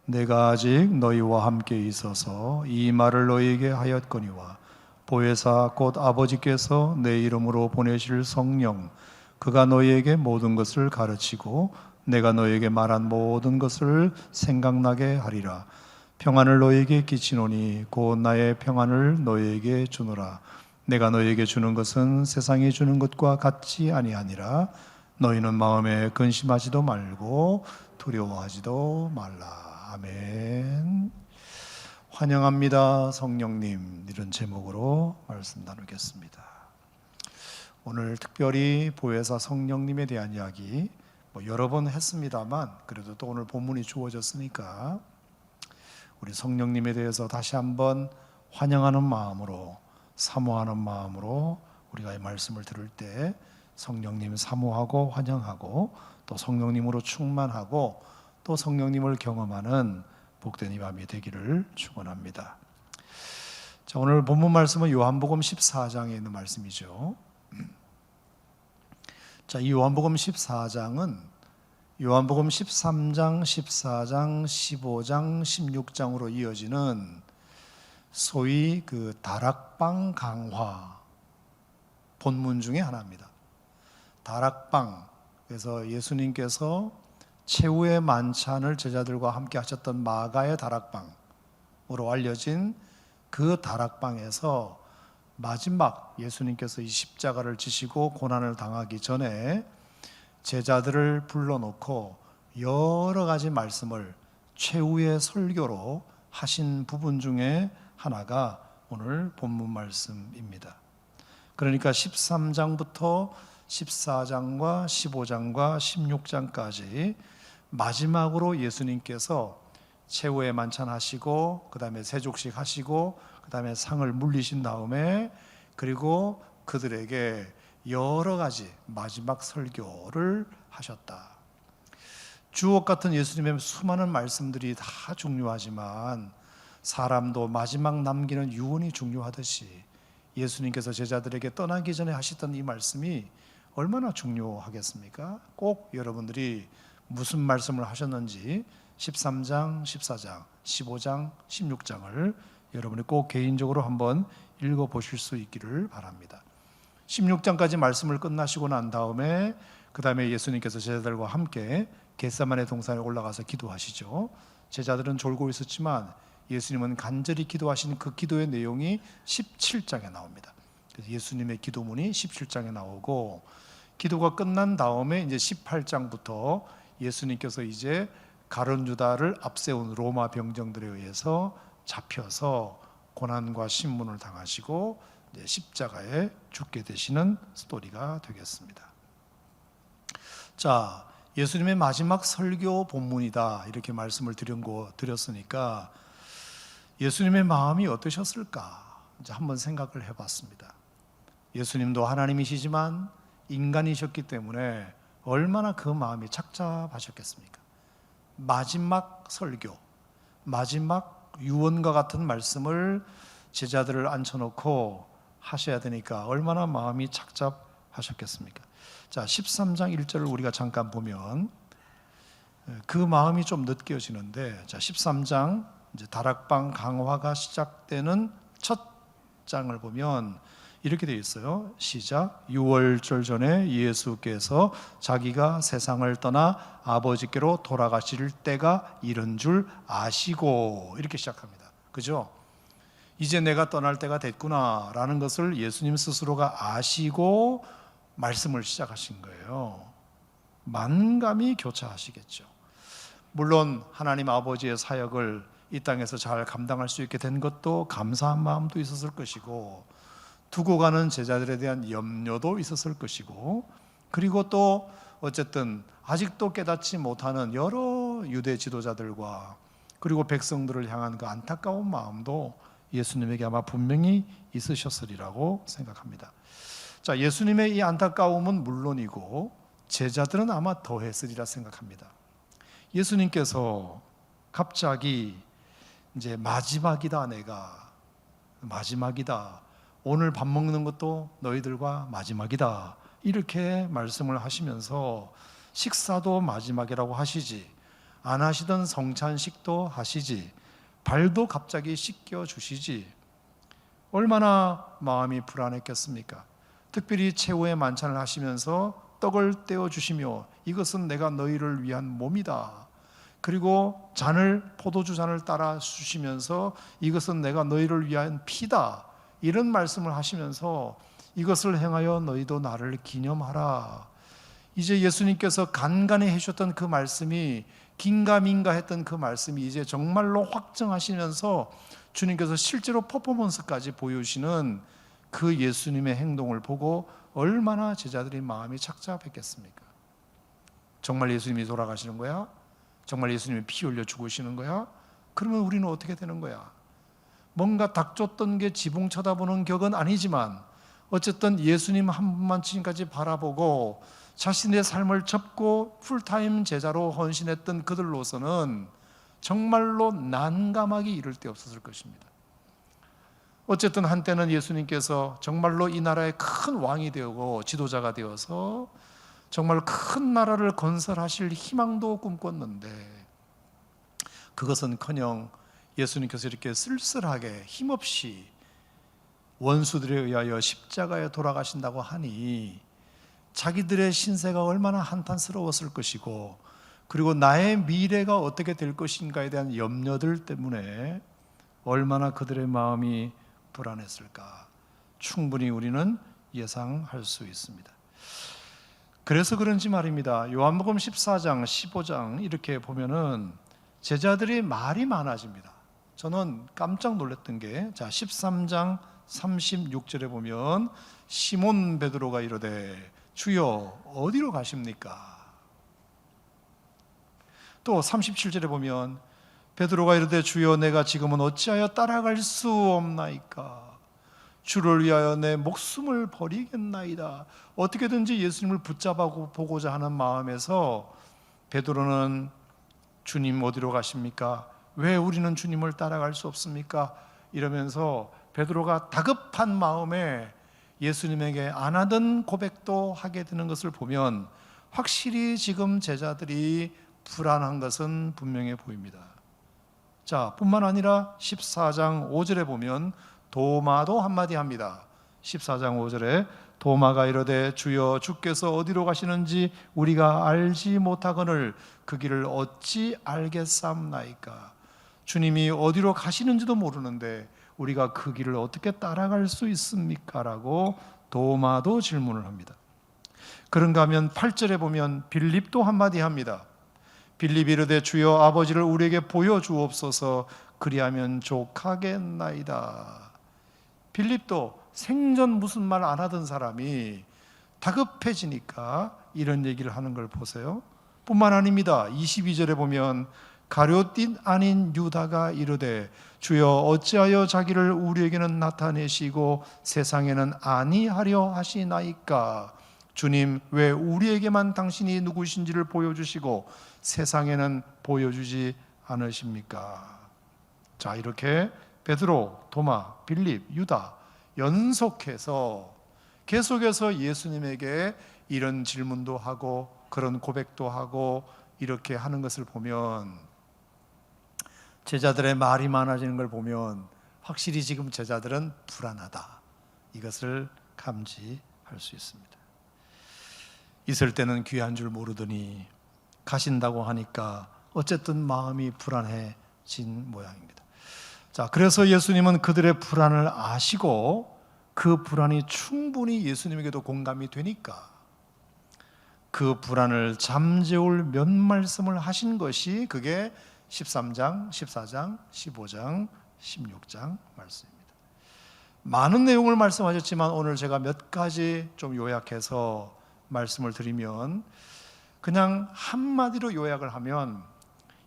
내가 아직 너희와 함께 있어서 이 말을 너희에게 하였거니와 보혜사 곧 아버지께서 내 이름으로 보내실 성령 그가 너희에게 모든 것을 가르치고 내가 너희에게 말한 모든 것을 생각나게 하리라. 평안을 너희에게 끼치노니 곧 나의 평안을 너희에게 주노라. 내가 너희에게 주는 것은 세상이 주는 것과 같지 아니하니라. 너희는 마음에 근심하지도 말고 두려워하지도 말라. 아멘. 환영합니다 성령님, 이런 제목으로 말씀 나누겠습니다. 오늘 특별히 보혜사 성령님에 대한 이야기 여러 번 했습니다만 그래도 또 오늘 본문이 주어졌으니까 우리 성령님에 대해서 다시 한번 환영하는 마음으로, 사모하는 마음으로 우리가 이 말씀을 들을 때 성령님 사모하고 환영하고 또 성령님으로 충만하고 또 성령님을 경험하는 복된 이 밤이 되기를 축원합니다. 자, 오늘 본문 말씀은 요한복음 14장에 있는 말씀이죠. 자, 이 요한복음 14장은 요한복음 13장, 14장, 15장, 16장으로 이어지는 소위 그 다락방 강화 본문 중에 하나입니다. 다락방, 그래서 예수님께서 최후의 만찬을 제자들과 함께 하셨던 마가의 다락방으로 알려진 그 다락방에서 마지막 예수님께서 이 십자가를 지시고 고난을 당하기 전에 제자들을 불러놓고 여러 가지 말씀을 최후의 설교로 하신 부분 중에 하나가 오늘 본문 말씀입니다. 그러니까 13장부터 14장과 15장과 16장까지 마지막으로 예수님께서 최후의 만찬 하시고 그 다음에 세족식 하시고 그 다음에 상을 물리신 다음에 그리고 그들에게 여러 가지 마지막 설교를 하셨다. 주옥 같은 예수님의 수많은 말씀들이 다 중요하지만 사람도 마지막 남기는 유언이 중요하듯이 예수님께서 제자들에게 떠나기 전에 하셨던 이 말씀이 얼마나 중요하겠습니까? 꼭 여러분들이 무슨 말씀을 하셨는지 13장, 14장, 15장, 16장을 여러분이 꼭 개인적으로 한번 읽어보실 수 있기를 바랍니다. 16장까지 말씀을 끝나시고 난 다음에 그 다음에 예수님께서 제자들과 함께 겟세마네 동산에 올라가서 기도하시죠. 제자들은 졸고 있었지만 예수님은 간절히 기도하신 그 기도의 내용이 17장에 나옵니다. 그래서 예수님의 기도문이 17장에 나오고 기도가 끝난 다음에 이제 18장부터 예수님께서 이제 가룟 유다를 앞세운 로마 병정들에 의해서 잡혀서 고난과 신문을 당하시고 십자가에 죽게 되시는 스토리가 되겠습니다. 자, 예수님의 마지막 설교 본문이다 이렇게 말씀을 드렸으니까 예수님의 마음이 어떠셨을까 이제 한번 생각을 해봤습니다. 예수님도 하나님이시지만 인간이셨기 때문에 얼마나 그 마음이 착잡하셨겠습니까? 마지막 설교, 마지막 유언과 같은 말씀을 제자들을 앉혀놓고 하셔야 되니까 얼마나 마음이 착잡하셨겠습니까? 자, 13장 1절을 우리가 잠깐 보면 그 마음이 좀 느껴지는데, 자, 13장 이제 다락방 강화가 시작되는 첫 장을 보면 이렇게 되어 있어요. 시작. 6월절 전에 예수께서 자기가 세상을 떠나 아버지께로 돌아가실 때가 이른 줄 아시고, 이렇게 시작합니다. 그죠? 이제 내가 떠날 때가 됐구나 라는 것을 예수님 스스로가 아시고 말씀을 시작하신 거예요. 만감이 교차하시겠죠. 물론 하나님 아버지의 사역을 이 땅에서 잘 감당할 수 있게 된 것도 감사한 마음도 있었을 것이고, 두고 가는 제자들에 대한 염려도 있었을 것이고, 그리고 또 어쨌든 아직도 깨닫지 못하는 여러 유대 지도자들과 그리고 백성들을 향한 그 안타까운 마음도 예수님에게 아마 분명히 있으셨으리라고 생각합니다. 자, 예수님의 이 안타까움은 물론이고 제자들은 아마 더했으리라 생각합니다. 예수님께서 갑자기 이제 마지막이다, 내가 마지막이다, 오늘 밥 먹는 것도 너희들과 마지막이다, 이렇게 말씀을 하시면서 식사도 마지막이라고 하시지 안 하시던 성찬식도 하시지, 발도 갑자기 씻겨주시지. 얼마나 마음이 불안했겠습니까? 특별히 최후의 만찬을 하시면서 떡을 떼어주시며 이것은 내가 너희를 위한 몸이다. 그리고 잔을, 포도주 잔을 따라 주시면서 이것은 내가 너희를 위한 피다. 이런 말씀을 하시면서 이것을 행하여 너희도 나를 기념하라. 이제 예수님께서 간간히 해주셨던 그 말씀이, 긴가민가 했던 그 말씀이 이제 정말로 확정하시면서 주님께서 실제로 퍼포먼스까지 보여주시는 그 예수님의 행동을 보고 얼마나 제자들의 마음이 착잡했겠습니까? 정말 예수님이 돌아가시는 거야? 정말 예수님이 피 흘려 죽으시는 거야? 그러면 우리는 어떻게 되는 거야? 뭔가 닥쳤던 게 지붕 쳐다보는 격은 아니지만 어쨌든 예수님 한 분만 지금까지 바라보고 자신의 삶을 접고 풀타임 제자로 헌신했던 그들로서는 정말로 난감하기 이를 데 없었을 것입니다. 어쨌든 한때는 예수님께서 정말로 이 나라의 큰 왕이 되고 지도자가 되어서 정말 큰 나라를 건설하실 희망도 꿈꿨는데 그것은커녕 예수님께서 이렇게 쓸쓸하게 힘없이 원수들에 의하여 십자가에 돌아가신다고 하니 자기들의 신세가 얼마나 한탄스러웠을 것이고, 그리고 나의 미래가 어떻게 될 것인가에 대한 염려들 때문에 얼마나 그들의 마음이 불안했을까 충분히 우리는 예상할 수 있습니다. 그래서 그런지 말입니다. 요한복음 14장, 15장 이렇게 보면은 제자들이 말이 많아집니다. 저는 깜짝 놀랐던 게, 자 13장 36절에 보면 시몬 베드로가 이르되 주여 어디로 가십니까? 또 37절에 보면 베드로가 이르되 주여 내가 지금은 어찌하여 따라갈 수 없나이까? 주를 위하여 내 목숨을 버리겠나이다. 어떻게든지 예수님을 붙잡아 보고자 하는 마음에서 베드로는 주님 어디로 가십니까? 왜 우리는 주님을 따라갈 수 없습니까? 이러면서 베드로가 다급한 마음에 예수님에게 안 하던 고백도 하게 되는 것을 보면 확실히 지금 제자들이 불안한 것은 분명해 보입니다. 자, 뿐만 아니라 14장 5절에 보면 도마도 한마디 합니다. 14장 5절에 도마가 이르되 주여 주께서 어디로 가시는지 우리가 알지 못하거늘 그 길을 어찌 알겠사옵나이까? 주님이 어디로 가시는지도 모르는데 우리가 그 길을 어떻게 따라갈 수 있습니까? 라고 도마도 질문을 합니다. 그런가 하면 8절에 보면 빌립도 한마디 합니다. 빌립이 이르되 주여 아버지를 우리에게 보여주옵소서 그리하면 족하겠나이다. 빌립도 생전 무슨 말 안 하던 사람이 다급해지니까 이런 얘기를 하는 걸 보세요. 뿐만 아닙니다. 22절에 보면 가룟빛 아닌 유다가 이르되 주여 어찌하여 자기를 우리에게는 나타내시고 세상에는 아니하려 하시나이까? 주님 왜 우리에게만 당신이 누구신지를 보여주시고 세상에는 보여주지 않으십니까? 자, 이렇게 베드로, 도마, 빌립, 유다 연속해서 계속해서 예수님에게 이런 질문도 하고 그런 고백도 하고 이렇게 하는 것을 보면, 제자들의 말이 많아지는 걸 보면 확실히 지금 제자들은 불안하다, 이것을 감지할 수 있습니다. 있을 때는 귀한 줄 모르더니 가신다고 하니까 어쨌든 마음이 불안해진 모양입니다. 자, 그래서 예수님은 그들의 불안을 아시고 그 불안이 충분히 예수님에게도 공감이 되니까 그 불안을 잠재울 몇 말씀을 하신 것이 그게 13장, 14장, 15장, 16장 말씀입니다. 많은 내용을 말씀하셨지만 오늘 제가 몇 가지 좀 요약해서 말씀을 드리면, 그냥 한마디로 요약을 하면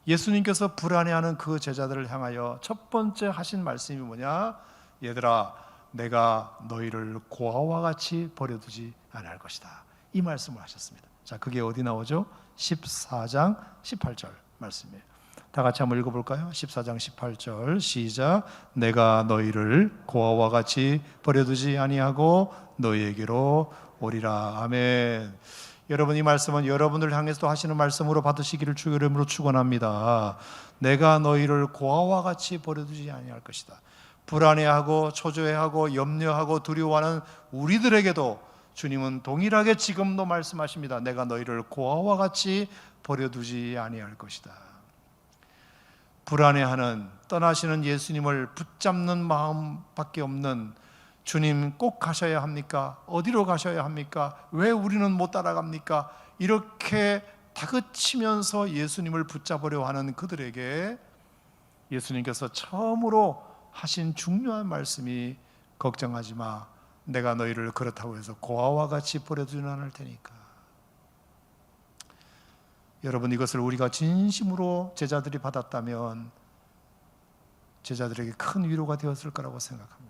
예수님께서 불안해하는 그 제자들을 향하여 첫 번째 하신 말씀이 뭐냐? 얘들아, 내가 너희를 고아와 같이 버려두지 않을 것이다, 이 말씀을 하셨습니다. 자, 그게 어디 나오죠? 14장 18절 말씀이에요. 다 같이 한번 읽어볼까요? 14장 18절 시작. 내가 너희를 고아와 같이 버려두지 아니하고 너희에게로 오리라. 아멘. 여러분, 이 말씀은 여러분을 향해서도 하시는 말씀으로 받으시기를 주의 이름으로 축원합니다. 내가 너희를 고아와 같이 버려두지 아니할 것이다. 불안해하고 초조해하고 염려하고 두려워하는 우리들에게도 주님은 동일하게 지금도 말씀하십니다. 내가 너희를 고아와 같이 버려두지 아니할 것이다. 불안해하는, 떠나시는 예수님을 붙잡는 마음밖에 없는, 주님 꼭 가셔야 합니까? 어디로 가셔야 합니까? 왜 우리는 못 따라갑니까? 이렇게 다그치면서 예수님을 붙잡으려 하는 그들에게 예수님께서 처음으로 하신 중요한 말씀이, 걱정하지 마, 내가 너희를 그렇다고 해서 고아와 같이 버려두지는 않을 테니까. 여러분, 이것을 우리가 진심으로 제자들이 받았다면 제자들에게 큰 위로가 되었을 거라고 생각합니다.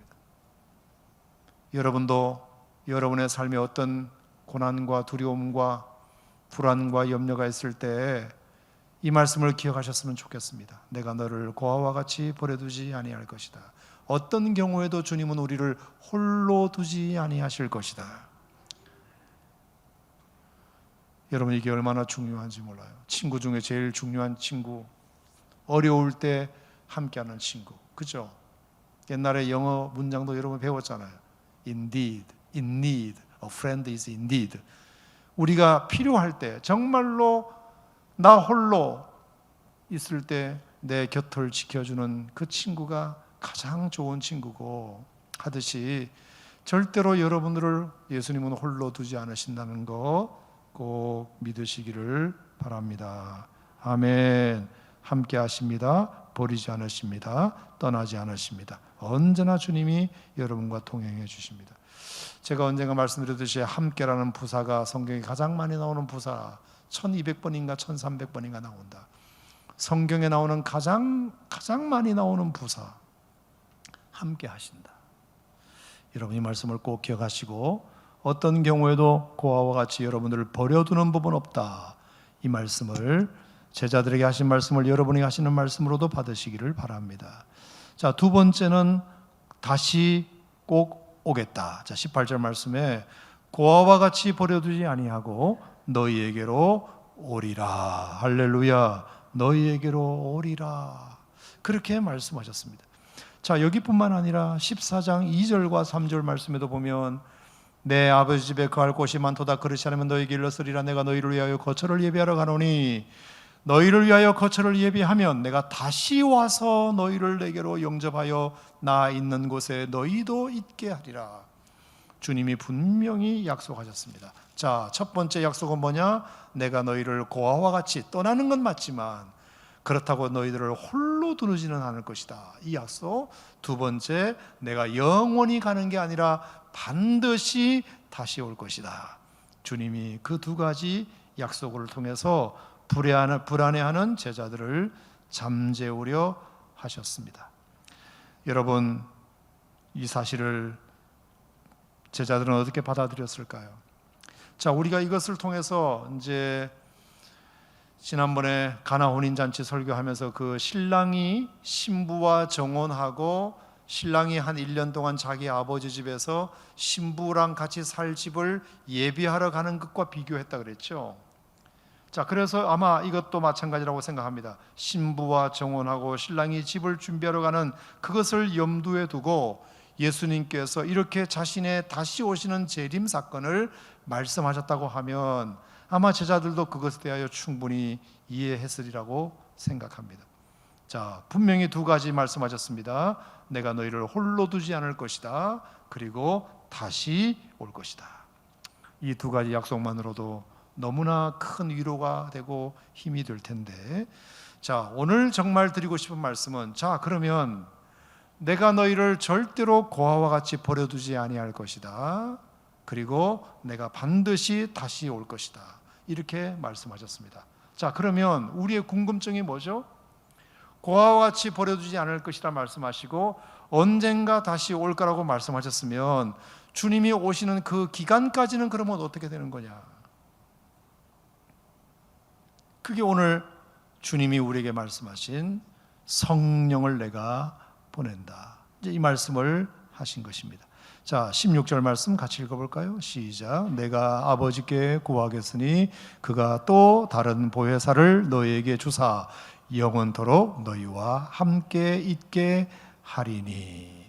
여러분도 여러분의 삶에 어떤 고난과 두려움과 불안과 염려가 있을 때 이 말씀을 기억하셨으면 좋겠습니다. 내가 너를 고아와 같이 버려두지 아니할 것이다. 어떤 경우에도 주님은 우리를 홀로 두지 아니하실 것이다. 여러분, 이게 얼마나 중요한지 몰라요. 친구 중에 제일 중요한 친구, 어려울 때 함께하는 친구, 그죠? 옛날에 영어 문장도 여러분 배웠잖아요. Indeed, in need, a friend is indeed. 우리가 필요할 때, 정말로 나 홀로 있을 때 내 곁을 지켜주는 그 친구가 가장 좋은 친구고 하듯이, 절대로 여러분들을 예수님은 홀로 두지 않으신다는 거 꼭 믿으시기를 바랍니다. 아멘. 함께 하십니다. 버리지 않으십니다. 떠나지 않으십니다. 언제나 주님이 여러분과 동행해 주십니다. 제가 언젠가 말씀드렸듯이 함께라는 부사가 성경에 가장 많이 나오는 부사, 1200번인가 1300번인가 나온다. 성경에 나오는 가장 많이 나오는 부사, 함께 하신다. 여러분, 이 말씀을 꼭 기억하시고 어떤 경우에도 고아와 같이 여러분들을 버려두는 법은 없다. 이 말씀을, 제자들에게 하신 말씀을 여러분이 하시는 말씀으로도 받으시기를 바랍니다. 자, 두 번째는 다시 꼭 오겠다. 자, 18절 말씀에 고아와 같이 버려두지 아니하고 너희에게로 오리라. 할렐루야. 너희에게로 오리라. 그렇게 말씀하셨습니다. 자, 여기뿐만 아니라 14장 2절과 3절 말씀에도 보면 내 아버지 집에 거할 곳이 많도다. 그렇지 않으면 너희에게 일렀으리라. 내가 너희를 위하여 거처를 예비하러 가노니 너희를 위하여 거처를 예비하면 내가 다시 와서 너희를 내게로 영접하여 나 있는 곳에 너희도 있게 하리라. 주님이 분명히 약속하셨습니다. 자, 첫 번째 약속은 뭐냐? 내가 너희를 고아와 같이, 떠나는 건 맞지만 그렇다고 너희들을 홀로 두지는 않을 것이다. 이 약속. 두 번째, 내가 영원히 가는 게 아니라 반드시 다시 올 것이다. 주님이 그 두 가지 약속을 통해서 불안해하는 제자들을 잠재우려 하셨습니다. 여러분, 이 사실을 제자들은 어떻게 받아들였을까요? 자, 우리가 이것을 통해서 이제 지난번에 가나 혼인잔치 설교하면서 그 신랑이 신부와 정혼하고 신랑이 한 1년 동안 자기 아버지 집에서 신부랑 같이 살 집을 예비하러 가는 것과 비교했다 그랬죠. 자, 그래서 아마 이것도 마찬가지라고 생각합니다. 신부와 정혼하고 신랑이 집을 준비하러 가는 그것을 염두에 두고 예수님께서 이렇게 자신의 다시 오시는 재림 사건을 말씀하셨다고 하면 아마 제자들도 그것에 대하여 충분히 이해했으리라고 생각합니다. 자, 분명히 두 가지 말씀하셨습니다. 내가 너희를 홀로 두지 않을 것이다. 그리고 다시 올 것이다. 이 두 가지 약속만으로도 너무나 큰 위로가 되고 힘이 될 텐데, 자, 오늘 정말 드리고 싶은 말씀은, 자, 그러면 내가 너희를 절대로 고아와 같이 버려두지 아니할 것이다. 그리고 내가 반드시 다시 올 것이다. 이렇게 말씀하셨습니다. 자, 그러면 우리의 궁금증이 뭐죠? 고아와 같이 버려두지 않을 것이라 말씀하시고 언젠가 다시 올 거라고 말씀하셨으면 주님이 오시는 그 기간까지는 그러면 어떻게 되는 거냐? 그게 오늘 주님이 우리에게 말씀하신 성령을 내가 보낸다. 이제 이 말씀을 하신 것입니다. 자, 16절 말씀 같이 읽어볼까요? 시작. 내가 아버지께 구하겠으니 그가 또 다른 보혜사를 너희에게 주사 영원토록 너희와 함께 있게 하리니.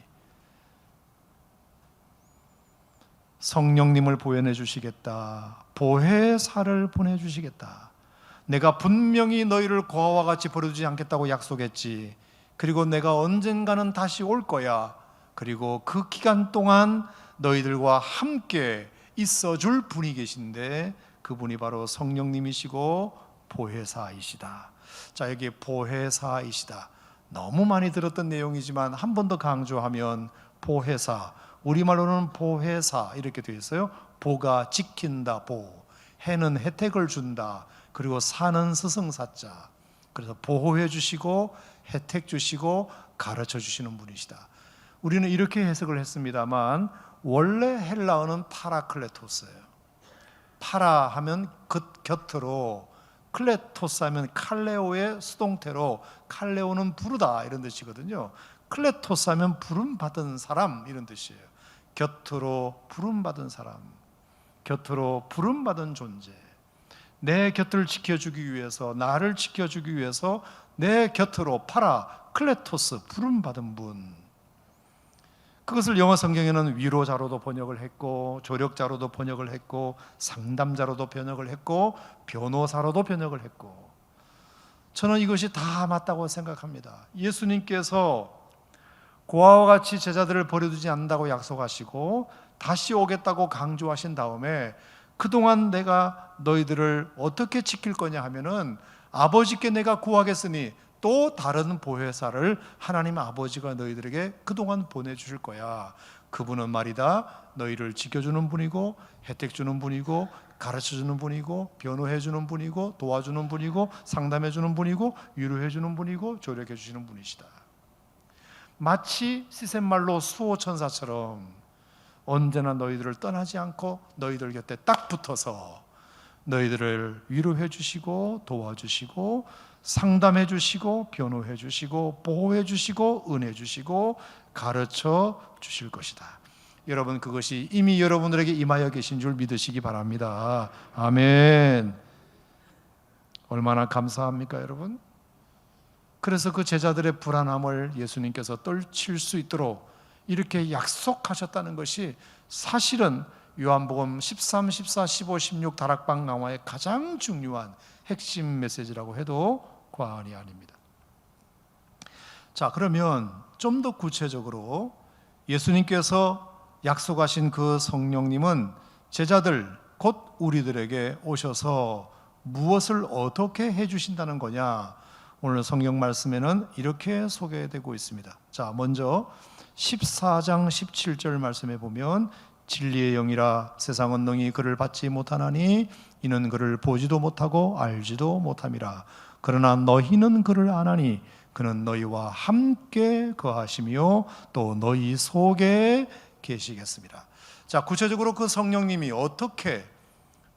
성령님을 보내해 주시겠다. 보혜사를 보내주시겠다. 내가 분명히 너희를 고아와 같이 버려두지 않겠다고 약속했지. 그리고 내가 언젠가는 다시 올 거야. 그리고 그 기간 동안 너희들과 함께 있어줄 분이 계신데 그분이 바로 성령님이시고 보혜사이시다. 자, 여기 보혜사이시다. 너무 많이 들었던 내용이지만 한 번 더 강조하면 보혜사, 우리말로는 보혜사 이렇게 되어 있어요. 보가 지킨다, 보. 해는 혜택을 준다. 그리고 사는 스승사자. 그래서 보호해 주시고 혜택 주시고 가르쳐 주시는 분이시다. 우리는 이렇게 해석을 했습니다만 원래 헬라어는 파라클레토스예요. 파라 하면 곁으로, 클레토스 하면 칼레오의 수동태로, 칼레오는 부르다 이런 뜻이거든요. 클레토스 하면 부름받은 사람 이런 뜻이에요. 곁으로 부름받은 사람, 곁으로 부름받은 존재. 내 곁을 지켜주기 위해서, 나를 지켜주기 위해서 내 곁으로 클레토스, 부름받은 분. 그것을 영어 성경에는 위로자로도 번역을 했고, 조력자로도 번역을 했고, 상담자로도 번역을 했고, 변호사로도 번역을 했고, 저는 이것이 다 맞다고 생각합니다. 예수님께서 고아와 같이 제자들을 버려두지 않는다고 약속하시고 다시 오겠다고 강조하신 다음에 그동안 내가 너희들을 어떻게 지킬 거냐 하면은 아버지께 내가 구하겠으니 또 다른 보혜사를 하나님 아버지가 너희들에게 그동안 보내주실 거야. 그분은 말이다 너희를 지켜주는 분이고 혜택 주는 분이고 가르쳐주는 분이고 변호해주는 분이고 도와주는 분이고 상담해주는 분이고 위로해주는 분이고 조력해주시는 분이시다. 마치 시샘말로 수호천사처럼 언제나 너희들을 떠나지 않고 너희들 곁에 딱 붙어서 너희들을 위로해 주시고 도와주시고 상담해 주시고 변호해 주시고 보호해 주시고 은혜 주시고 가르쳐 주실 것이다. 여러분, 그것이 이미 여러분들에게 임하여 계신 줄 믿으시기 바랍니다. 아멘. 얼마나 감사합니까, 여러분? 그래서 그 제자들의 불안함을 예수님께서 떨칠 수 있도록 이렇게 약속하셨다는 것이 사실은 요한복음 13, 14, 15, 16 다락방 강화의 가장 중요한 핵심 메시지라고 해도 과언이 아닙니다. 자, 그러면 좀 더 구체적으로 예수님께서 약속하신 그 성령님은 제자들 곧 우리들에게 오셔서 무엇을 어떻게 해주신다는 거냐? 오늘 성경 말씀에는 이렇게 소개되고 있습니다. 자, 먼저 14장 17절 말씀에 보면 진리의 영이라 세상은 능히 그를 받지 못하나니 이는 그를 보지도 못하고 알지도 못함이라. 그러나 너희는 그를 아나니 그는 너희와 함께 거하시며 또 너희 속에 계시겠습니다. 자, 구체적으로 그 성령님이 어떻게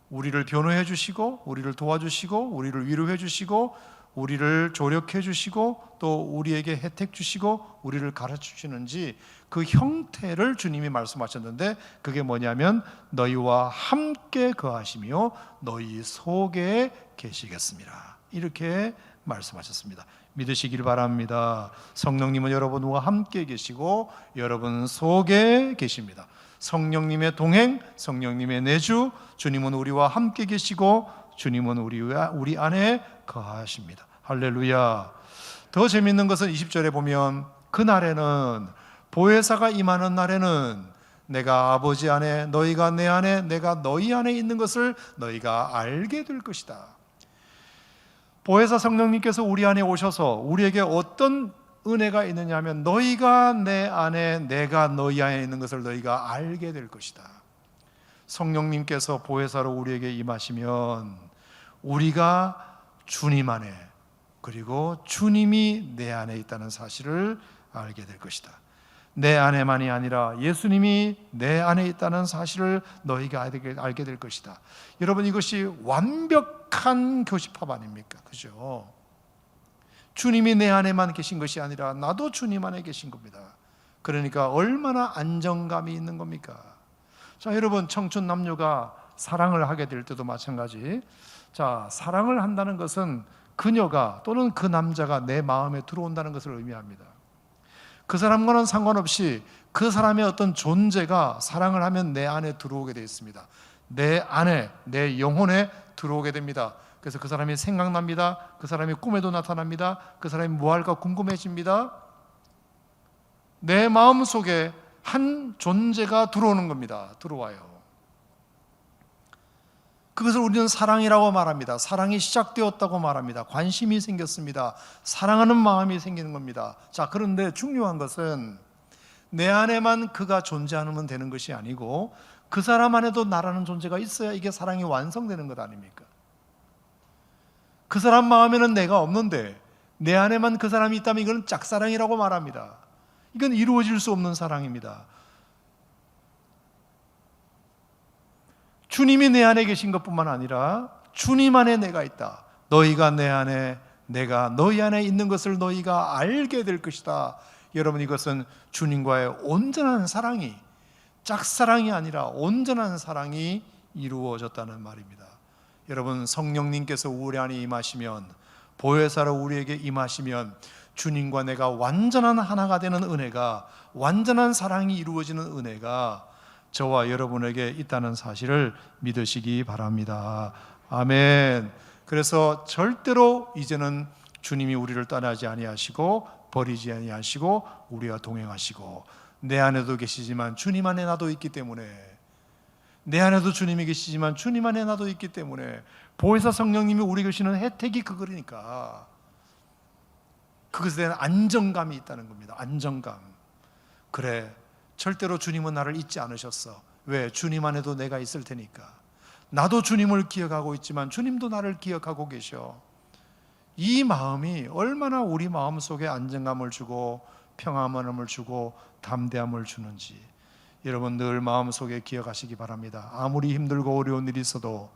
우리를 변호해 주시고 우리를 도와주시고 우리를 위로해 주시고 우리를 조력해 주시고 또 우리에게 혜택 주시고 우리를 가르쳐 주시는지 그 형태를 주님이 말씀하셨는데 그게 뭐냐면 너희와 함께 거하시며 너희 속에 계시겠습니다. 이렇게 말씀하셨습니다. 믿으시길 바랍니다. 성령님은 여러분과 함께 계시고 여러분 속에 계십니다. 성령님의 동행, 성령님의 내주, 주님은 우리와 함께 계시고 주님은 우리 안에 거하십니다. 할렐루야. 더 재밌는 것은 20절에 보면 그날에는 보혜사가 임하는 날에는 내가 아버지 안에 너희가 내 안에 내가 너희 안에 있는 것을 너희가 알게 될 것이다. 보혜사 성령님께서 우리 안에 오셔서 우리에게 어떤 은혜가 있느냐 하면 너희가 내 안에 내가 너희 안에 있는 것을 너희가 알게 될 것이다. 성령님께서 보혜사로 우리에게 임하시면 우리가 주님 안에 그리고 주님이 내 안에 있다는 사실을 알게 될 것이다. 내 안에만이 아니라 예수님이 내 안에 있다는 사실을 너희가 알게 될 것이다. 여러분, 이것이 완벽한 교집합 아닙니까? 그죠? 주님이 내 안에만 계신 것이 아니라 나도 주님 안에 계신 겁니다. 그러니까 얼마나 안정감이 있는 겁니까? 자, 여러분, 청춘 남녀가 사랑을 하게 될 때도 마찬가지. 자, 사랑을 한다는 것은 그녀가 또는 그 남자가 내 마음에 들어온다는 것을 의미합니다. 그 사람과는 상관없이 그 사람의 어떤 존재가 사랑을 하면 내 안에 들어오게 되어 있습니다. 내 안에, 내 영혼에 들어오게 됩니다. 그래서 그 사람이 생각납니다. 그 사람이 꿈에도 나타납니다. 그 사람이 뭐 할까 궁금해집니다. 내 마음 속에 한 존재가 들어오는 겁니다. 들어와요. 그것을 우리는 사랑이라고 말합니다. 사랑이 시작되었다고 말합니다. 관심이 생겼습니다. 사랑하는 마음이 생기는 겁니다. 자, 그런데 중요한 것은 내 안에만 그가 존재하면 되는 것이 아니고 그 사람 안에도 나라는 존재가 있어야 이게 사랑이 완성되는 것 아닙니까? 그 사람 마음에는 내가 없는데 내 안에만 그 사람이 있다면 이건 짝사랑이라고 말합니다. 이건 이루어질 수 없는 사랑입니다. 주님이 내 안에 계신 것뿐만 아니라 주님 안에 내가 있다. 너희가 내 안에, 내가 너희 안에 있는 것을 너희가 알게 될 것이다. 여러분, 이것은 주님과의 온전한 사랑이, 짝사랑이 아니라 온전한 사랑이 이루어졌다는 말입니다. 여러분, 성령님께서 우리 안에 임하시면, 보혜사로 우리에게 임하시면 주님과 내가 완전한 하나가 되는 은혜가, 완전한 사랑이 이루어지는 은혜가 저와 여러분에게 있다는 사실을 믿으시기 바랍니다. 아멘. 그래서 절대로 이제는 주님이 우리를 떠나지 아니하시고 버리지 아니하시고 우리와 동행하시고, 내 안에도 계시지만 주님 안에 나도 있기 때문에, 내 안에도 주님이 계시지만 주님 안에 나도 있기 때문에 보혜사 성령님이 우리 계시는 혜택이 그거니까 그것에 대한 안정감이 있다는 겁니다. 안정감. 그래, 절대로 주님은 나를 잊지 않으셨어. 왜? 주님 안에도 내가 있을 테니까. 나도 주님을 기억하고 있지만 주님도 나를 기억하고 계셔. 이 마음이 얼마나 우리 마음 속에 안정감을 주고 평안함을 주고 담대함을 주는지 여러분 늘 마음속에 기억하시기 바랍니다. 아무리 힘들고 어려운 일이 있어도,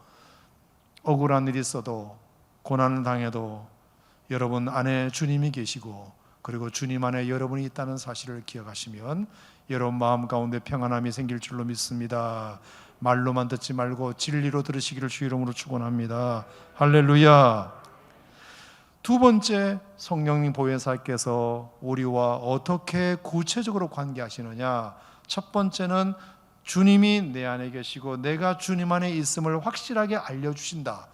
억울한 일이 있어도, 고난을 당해도 여러분 안에 주님이 계시고, 그리고 주님 안에 여러분이 있다는 사실을 기억하시면 여러분 마음 가운데 평안함이 생길 줄로 믿습니다. 말로만 듣지 말고 진리로 들으시기를 주 이름으로 축원합니다. 할렐루야. 두 번째, 성령님 보혜사께서 우리와 어떻게 구체적으로 관계하시느냐. 첫 번째는 주님이 내 안에 계시고 내가 주님 안에 있음을 확실하게 알려주신다.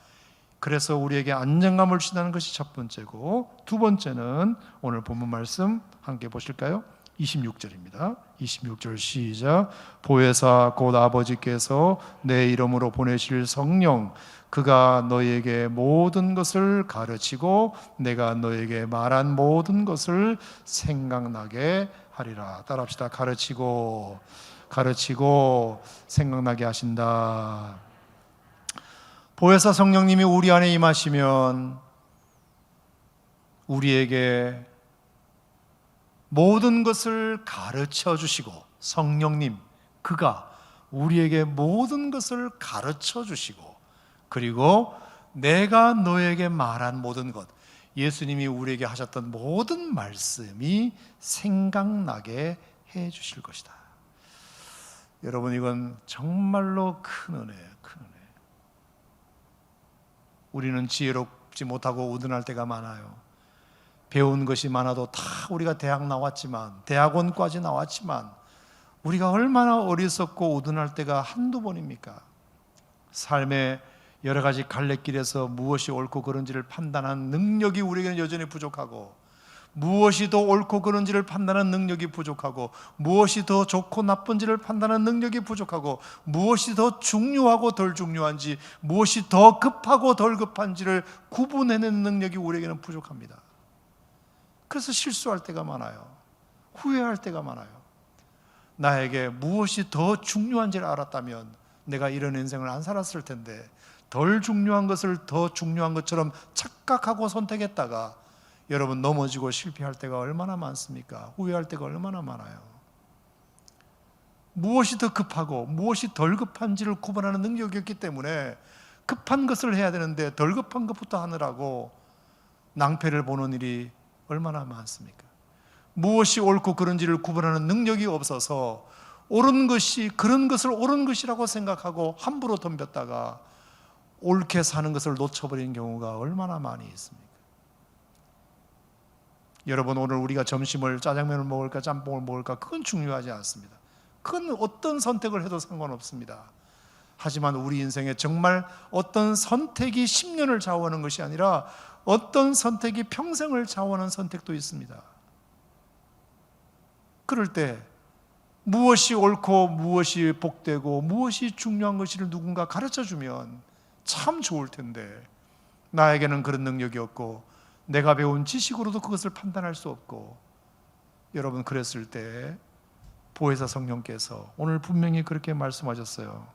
그래서 우리에게 안정감을 주신다는 것이 첫 번째고, 두 번째는 오늘 본문 말씀 함께 보실까요? 26절입니다. 26절 시작. 보혜사 곧 아버지께서 내 이름으로 보내실 성령, 그가 너희에게 모든 것을 가르치고 내가 너희에게 말한 모든 것을 생각나게 하리라. 따라합시다. 가르치고 생각나게 하신다. 보혜사 성령님이 우리 안에 임하시면 우리에게 모든 것을 가르쳐 주시고, 성령님, 그가 우리에게 모든 것을 가르쳐 주시고, 그리고 내가 너에게 말한 모든 것, 예수님이 우리에게 하셨던 모든 말씀이 생각나게 해 주실 것이다. 여러분, 이건 정말로 큰 은혜예요. 큰 은혜. 우리는 지혜롭지 못하고 우둔할 때가 많아요. 배운 것이 많아도 다 우리가 대학 나왔지만, 대학원까지 나왔지만 우리가 얼마나 어리석고 우둔할 때가 한두 번입니까? 삶의 여러 가지 갈래길에서 무엇이 옳고 그른지를 판단하는 능력이 우리에게는 여전히 부족하고, 무엇이 더 옳고 그른지를 판단하는 능력이 부족하고, 무엇이 더 좋고 나쁜지를 판단하는 능력이 부족하고, 무엇이 더 중요하고 덜 중요한지, 무엇이 더 급하고 덜 급한지를 구분해내는 능력이 우리에게는 부족합니다. 그래서 실수할 때가 많아요. 후회할 때가 많아요. 나에게 무엇이 더 중요한지를 알았다면 내가 이런 인생을 안 살았을 텐데, 덜 중요한 것을 더 중요한 것처럼 착각하고 선택했다가 여러분 넘어지고 실패할 때가 얼마나 많습니까? 후회할 때가 얼마나 많아요. 무엇이 더 급하고 무엇이 덜 급한지를 구분하는 능력이 없기 때문에 급한 것을 해야 되는데 덜 급한 것부터 하느라고 낭패를 보는 일이 얼마나 많습니까? 무엇이 옳고 그른지를 구분하는 능력이 없어서 옳은 것이 그런 것을 옳은 것이라고 생각하고 함부로 덤볐다가 옳게 사는 것을 놓쳐버린 경우가 얼마나 많이 있습니까? 여러분, 오늘 우리가 점심을 짜장면을 먹을까 짬뽕을 먹을까 그건 중요하지 않습니다. 그건 어떤 선택을 해도 상관없습니다. 하지만 우리 인생에 정말 어떤 선택이 10년을 좌우하는 것이 아니라 어떤 선택이 평생을 좌우하는 선택도 있습니다. 그럴 때 무엇이 옳고 무엇이 복되고 무엇이 중요한 것을 누군가 가르쳐주면 참 좋을 텐데 나에게는 그런 능력이 없고 내가 배운 지식으로도 그것을 판단할 수 없고, 여러분, 그랬을 때 보혜사 성령께서 오늘 분명히 그렇게 말씀하셨어요.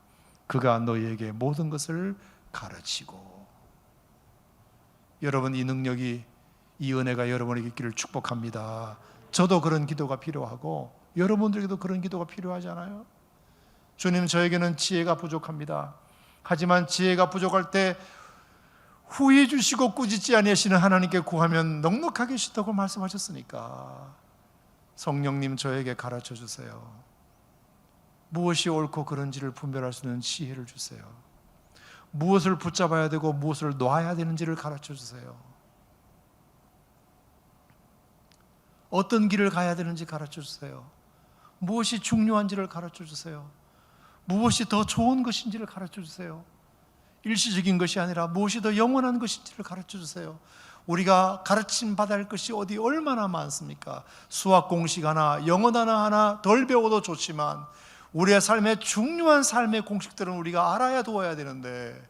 그가 너희에게 모든 것을 가르치고. 여러분, 이 능력이, 이 은혜가 여러분에게 있기를 축복합니다. 저도 그런 기도가 필요하고 여러분들에게도 그런 기도가 필요하잖아요. 주님, 저에게는 지혜가 부족합니다. 하지만 지혜가 부족할 때 후회 주시고 꾸짖지 아니하시는 하나님께 구하면 넉넉하게 주시다고 말씀하셨으니까 성령님, 저에게 가르쳐 주세요. 무엇이 옳고 그른지를 분별할 수 있는 지혜를 주세요. 무엇을 붙잡아야 되고 무엇을 놔야 되는지를 가르쳐 주세요. 어떤 길을 가야 되는지 가르쳐 주세요. 무엇이 중요한지를 가르쳐 주세요. 무엇이 더 좋은 것인지를 가르쳐 주세요. 일시적인 것이 아니라 무엇이 더 영원한 것인지를 가르쳐 주세요. 우리가 가르침 받아야 할 것이 어디 얼마나 많습니까? 수학 공식 하나, 영어 단어 하나 덜 배워도 좋지만 우리의 삶의 중요한 삶의 공식들은 우리가 알아야 두어야 되는데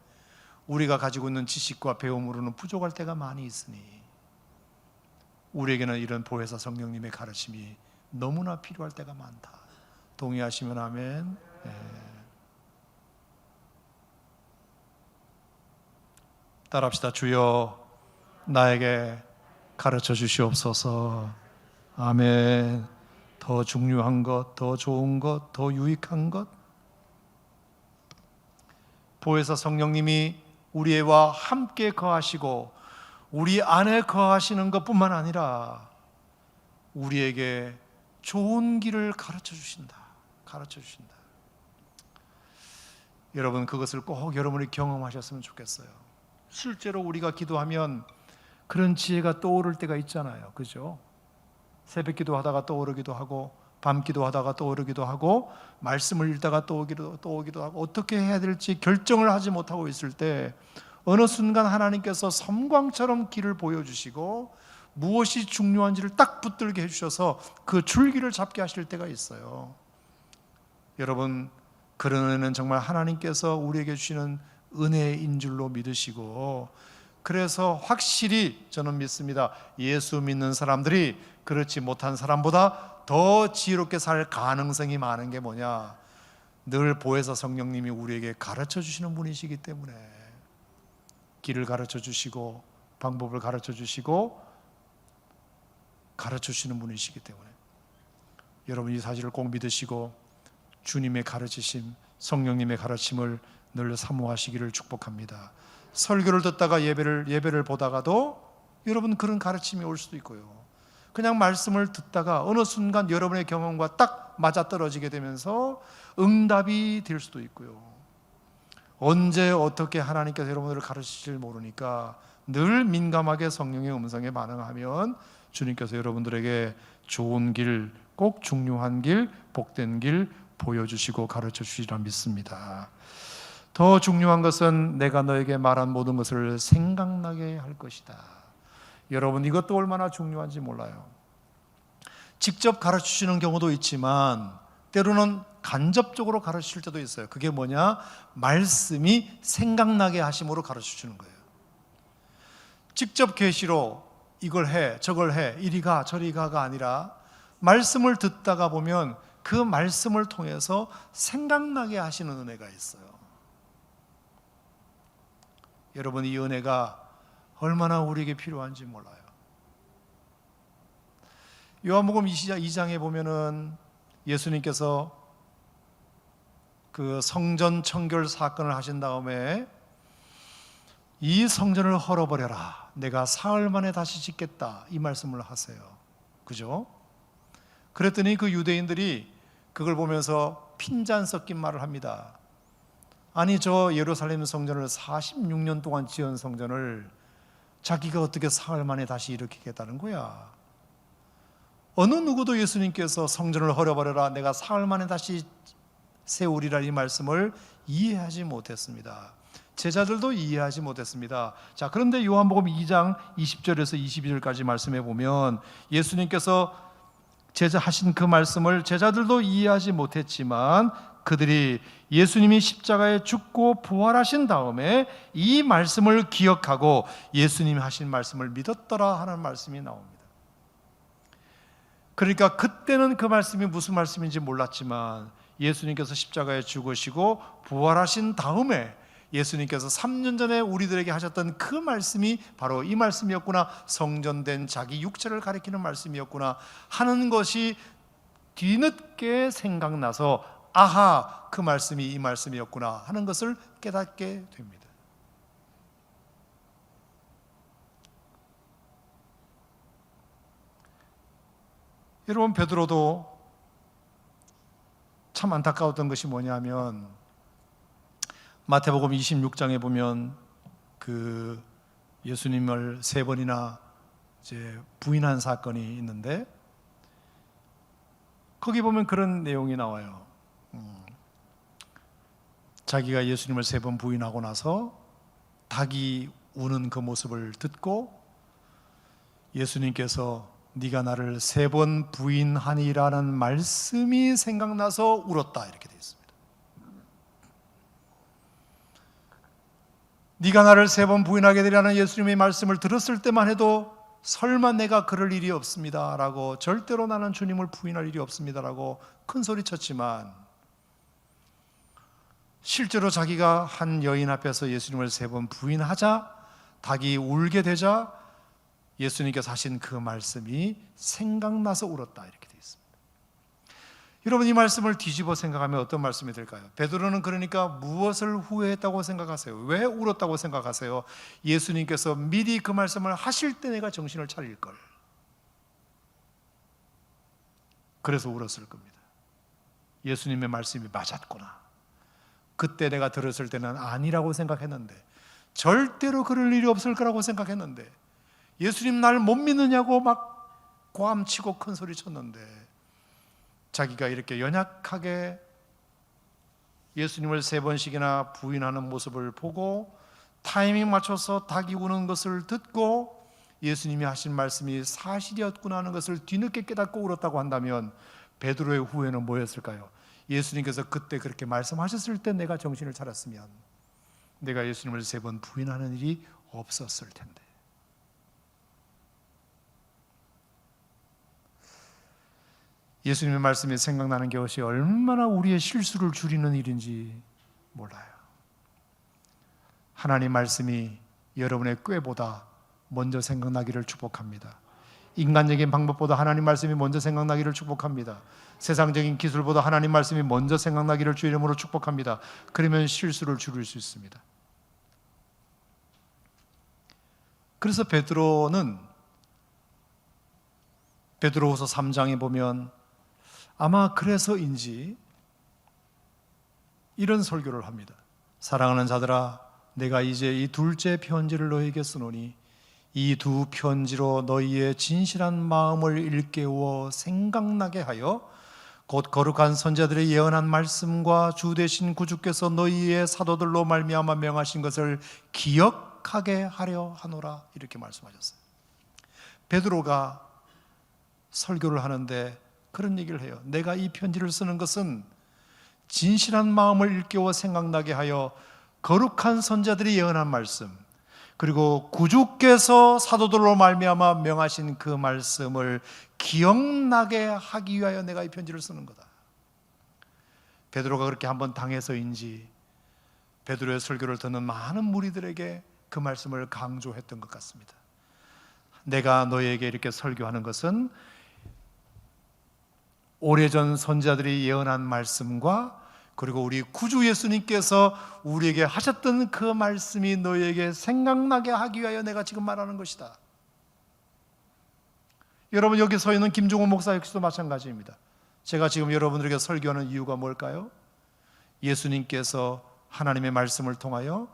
우리가 가지고 있는 지식과 배움으로는 부족할 때가 많이 있으니 우리에게는 이런 보혜사 성령님의 가르침이 너무나 필요할 때가 많다. 동의하시면 아멘. 네. 따라합시다. 주여, 나에게 가르쳐 주시옵소서. 아멘. 더 중요한 것, 더 좋은 것, 더 유익한 것, 보혜사 성령님이 우리와 함께 거하시고 우리 안에 거하시는 것뿐만 아니라 우리에게 좋은 길을 가르쳐 주신다. 가르쳐 주신다. 여러분, 그것을 꼭 여러분이 경험하셨으면 좋겠어요. 실제로 우리가 기도하면 그런 지혜가 떠오를 때가 있잖아요. 그죠? 새벽 기도하다가 떠오르기도 하고 밤 기도하다가 떠오르기도 하고 말씀을 읽다가 떠오기도 하고 어떻게 해야 될지 결정을 하지 못하고 있을 때 어느 순간 하나님께서 섬광처럼 길을 보여주시고 무엇이 중요한지를 딱 붙들게 해주셔서 그 줄기를 잡게 하실 때가 있어요. 여러분, 그런 은혜는 정말 하나님께서 우리에게 주시는 은혜인 줄로 믿으시고, 그래서 확실히 저는 믿습니다. 예수 믿는 사람들이 그렇지 못한 사람보다 더 지혜롭게 살 가능성이 많은 게 뭐냐? 늘 보혜사 성령님이 우리에게 가르쳐 주시는 분이시기 때문에, 길을 가르쳐 주시고 방법을 가르쳐 주시고 가르쳐 주시는 분이시기 때문에 여러분, 이 사실을 꼭 믿으시고 주님의 가르치심, 성령님의 가르침을 늘 사모하시기를 축복합니다. 설교를 듣다가 예배를 보다가도 여러분 그런 가르침이 올 수도 있고요. 그냥 말씀을 듣다가 어느 순간 여러분의 경험과 딱 맞아떨어지게 되면서 응답이 될 수도 있고요. 언제 어떻게 하나님께서 여러분들을 가르치실 모르니까 늘 민감하게 성령의 음성에 반응하면 주님께서 여러분들에게 좋은 길, 꼭 중요한 길, 복된 길 보여주시고 가르쳐 주시리라 믿습니다. 더 중요한 것은 내가 너에게 말한 모든 것을 생각나게 할 것이다. 여러분, 이것도 얼마나 중요한지 몰라요. 직접 가르치시는 경우도 있지만 때로는 간접적으로 가르치실 때도 있어요. 그게 뭐냐? 말씀이 생각나게 하심으로 가르치시는 거예요. 직접 계시로 이걸 해, 저걸 해, 이리 가, 저리 가가 아니라 말씀을 듣다가 보면 그 말씀을 통해서 생각나게 하시는 은혜가 있어요. 여러분, 이 은혜가 얼마나 우리에게 필요한지 몰라요. 요한복음 2장에 보면은 예수님께서 그 성전 청결 사건을 하신 다음에 이 성전을 헐어버려라, 내가 사흘 만에 다시 짓겠다, 이 말씀을 하세요. 그죠? 그랬더니 그 유대인들이 그걸 보면서 핀잔 섞인 말을 합니다. 아니, 저 예루살렘 성전을 46년 동안 지은 성전을 자기가 어떻게 사흘 만에 다시 일으키겠다는 거야. 어느 누구도 예수님께서 성전을 헐어버려라, 내가 사흘 만에 다시 세우리라 이 말씀을 이해하지 못했습니다. 제자들도 이해하지 못했습니다. 자, 그런데 요한복음 2장 20절에서 22절까지 말씀해 보면 예수님께서 하신 그 말씀을 제자들도 이해하지 못했지만 그들이 예수님이 십자가에 죽고 부활하신 다음에 이 말씀을 기억하고 예수님이 하신 말씀을 믿었더라 하는 말씀이 나옵니다. 그러니까 그때는 그 말씀이 무슨 말씀인지 몰랐지만 예수님께서 십자가에 죽으시고 부활하신 다음에 예수님께서 3년 전에 우리들에게 하셨던 그 말씀이 바로 이 말씀이었구나, 성전된 자기 육체를 가리키는 말씀이었구나 하는 것이 뒤늦게 생각나서 아하, 그 말씀이 이 말씀이었구나 하는 것을 깨닫게 됩니다. 여러분, 베드로도 참 안타까웠던 것이 뭐냐면 마태복음 26장에 보면 그 예수님을 3번이나 이제 부인한 사건이 있는데 거기 보면 그런 내용이 나와요. 자기가 예수님을 3번 부인하고 나서 닭이 우는 그 모습을 듣고 예수님께서 네가 나를 3번 부인하니라는 말씀이 생각나서 울었다, 이렇게 되어 있습니다. 네가 나를 3번 부인하게 되리라는 예수님의 말씀을 들었을 때만 해도 설마 내가 그럴 일이 없습니다 라고, 절대로 나는 주님을 부인할 일이 없습니다 라고 큰 소리 쳤지만 실제로 자기가 한 여인 앞에서 예수님을 3번 부인하자 닭이 울게 되자 예수님께서 하신 그 말씀이 생각나서 울었다, 이렇게 되어 있습니다. 여러분, 이 말씀을 뒤집어 생각하면 어떤 말씀이 될까요? 베드로는 그러니까 무엇을 후회했다고 생각하세요? 왜 울었다고 생각하세요? 예수님께서 미리 그 말씀을 하실 때 내가 정신을 차릴걸, 그래서 울었을 겁니다. 예수님의 말씀이 맞았구나, 그때 내가 들었을 때는 아니라고 생각했는데, 절대로 그럴 일이 없을 거라고 생각했는데, 예수님 날 못 믿느냐고 막 고함치고 큰 소리 쳤는데 자기가 이렇게 연약하게 예수님을 3번씩이나 부인하는 모습을 보고 타이밍 맞춰서 닭이 우는 것을 듣고 예수님이 하신 말씀이 사실이었구나 하는 것을 뒤늦게 깨닫고 울었다고 한다면 베드로의 후회는 뭐였을까요? 예수님께서 그때 그렇게 말씀하셨을 때 내가 정신을 차렸으면 내가 예수님을 3번 부인하는 일이 없었을 텐데. 예수님의 말씀이 생각나는 것이 얼마나 우리의 실수를 줄이는 일인지 몰라요. 하나님 말씀이 여러분의 꾀보다 먼저 생각나기를 축복합니다. 인간적인 방법보다 하나님 말씀이 먼저 생각나기를 축복합니다. 세상적인 기술보다 하나님 말씀이 먼저 생각나기를 주의 이름으로 축복합니다. 그러면 실수를 줄일 수 있습니다. 그래서 베드로는 베드로후서 3장에 보면 아마 그래서인지 이런 설교를 합니다. 사랑하는 자들아, 내가 이제 이 둘째 편지를 너희에게 쓰노니 이 두 편지로 너희의 진실한 마음을 일깨워 생각나게 하여 곧 거룩한 선자들의 예언한 말씀과 주 되신 구주께서 너희의 사도들로 말미암아 명하신 것을 기억하게 하려 하노라, 이렇게 말씀하셨어요. 베드로가 설교를 하는데 그런 얘기를 해요. 내가 이 편지를 쓰는 것은 진실한 마음을 일깨워 생각나게 하여 거룩한 선자들이 예언한 말씀, 그리고 구주께서 사도들로 말미암아 명하신 그 말씀을 기억나게 하기 위하여 내가 이 편지를 쓰는 거다. 베드로가 그렇게 한번 당해서인지 베드로의 설교를 듣는 많은 무리들에게 그 말씀을 강조했던 것 같습니다. 내가 너희에게 이렇게 설교하는 것은 오래전 선자들이 예언한 말씀과 그리고 우리 구주 예수님께서 우리에게 하셨던 그 말씀이 너희에게 생각나게 하기 위하여 내가 지금 말하는 것이다. 여러분, 여기 서 있는 김종호 목사 역시도 마찬가지입니다. 제가 지금 여러분들에게 설교하는 이유가 뭘까요? 예수님께서 하나님의 말씀을 통하여,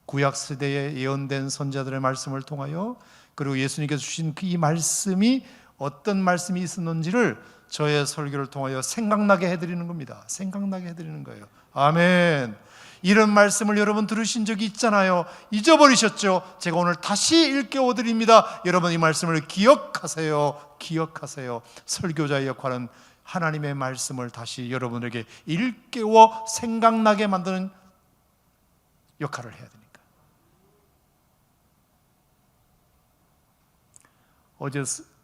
구약 시대에 예언된 선자들의 말씀을 통하여, 그리고 예수님께서 주신 이 말씀이 어떤 말씀이 있었는지를 저의 설교를 통하여 생각나게 해드리는 겁니다. 생각나게 해드리는 거예요. 아멘. 이런 말씀을 여러분 들으신 적이 있잖아요. 잊어버리셨죠? 제가 오늘 다시 일깨워 드립니다. 여러분, 이 말씀을 기억하세요. 기억하세요. 설교자의 역할은 하나님의 말씀을 다시 여러분에게 일깨워 생각나게 만드는 역할을 해야 되니까.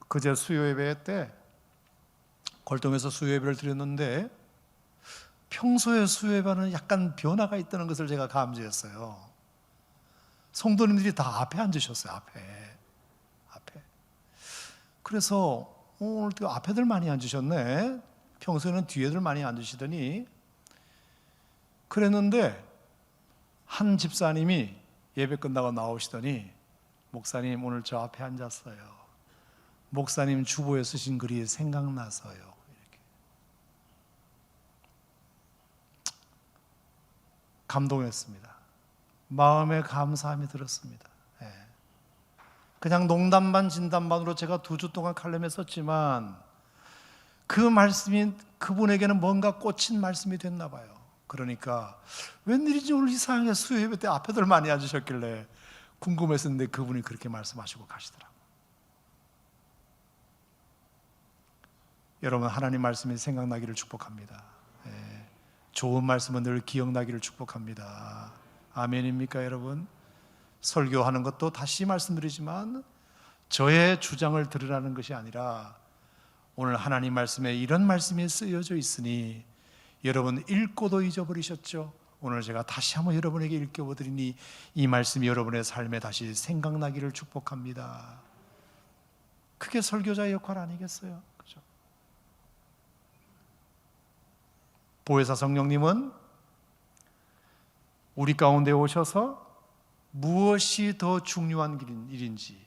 그제 수요예배 때 골동에서 수요예배를 드렸는데, 평소에 수요예배는 약간 변화가 있다는 것을 제가 감지했어요. 성도님들이 다 앞에 앉으셨어요. 앞에. 그래서 오늘 앞에들 많이 앉으셨네. 평소에는 뒤에들 많이 앉으시더니, 그랬는데 한 집사님이 예배 끝나고 나오시더니, 목사님 오늘 저 앞에 앉았어요. 목사님 주보에 쓰신 글이 생각나서요. 이렇게. 감동했습니다. 마음에 감사함이 들었습니다. 그냥 농담반 진담반으로 제가 2주 동안 칼럼에 썼지만 그 말씀이 그분에게는 뭔가 꽂힌 말씀이 됐나 봐요. 그러니까 웬일인지 오늘 이상하게 수요예배 때 앞에들 많이 앉으셨길래 궁금했었는데 그분이 그렇게 말씀하시고 가시더라고요. 여러분, 하나님 말씀이 생각나기를 축복합니다. 좋은 말씀은 늘 기억나기를 축복합니다. 아멘입니까 여러분? 설교하는 것도 다시 말씀드리지만 저의 주장을 들으라는 것이 아니라, 오늘 하나님 말씀에 이런 말씀이 쓰여져 있으니 여러분 읽고도 잊어버리셨죠? 오늘 제가 다시 한번 여러분에게 읽어드리니 이 말씀이 여러분의 삶에 다시 생각나기를 축복합니다. 그게 설교자의 역할 아니겠어요? 그죠? 보혜사 성령님은 우리 가운데 오셔서 무엇이 더 중요한 일인지,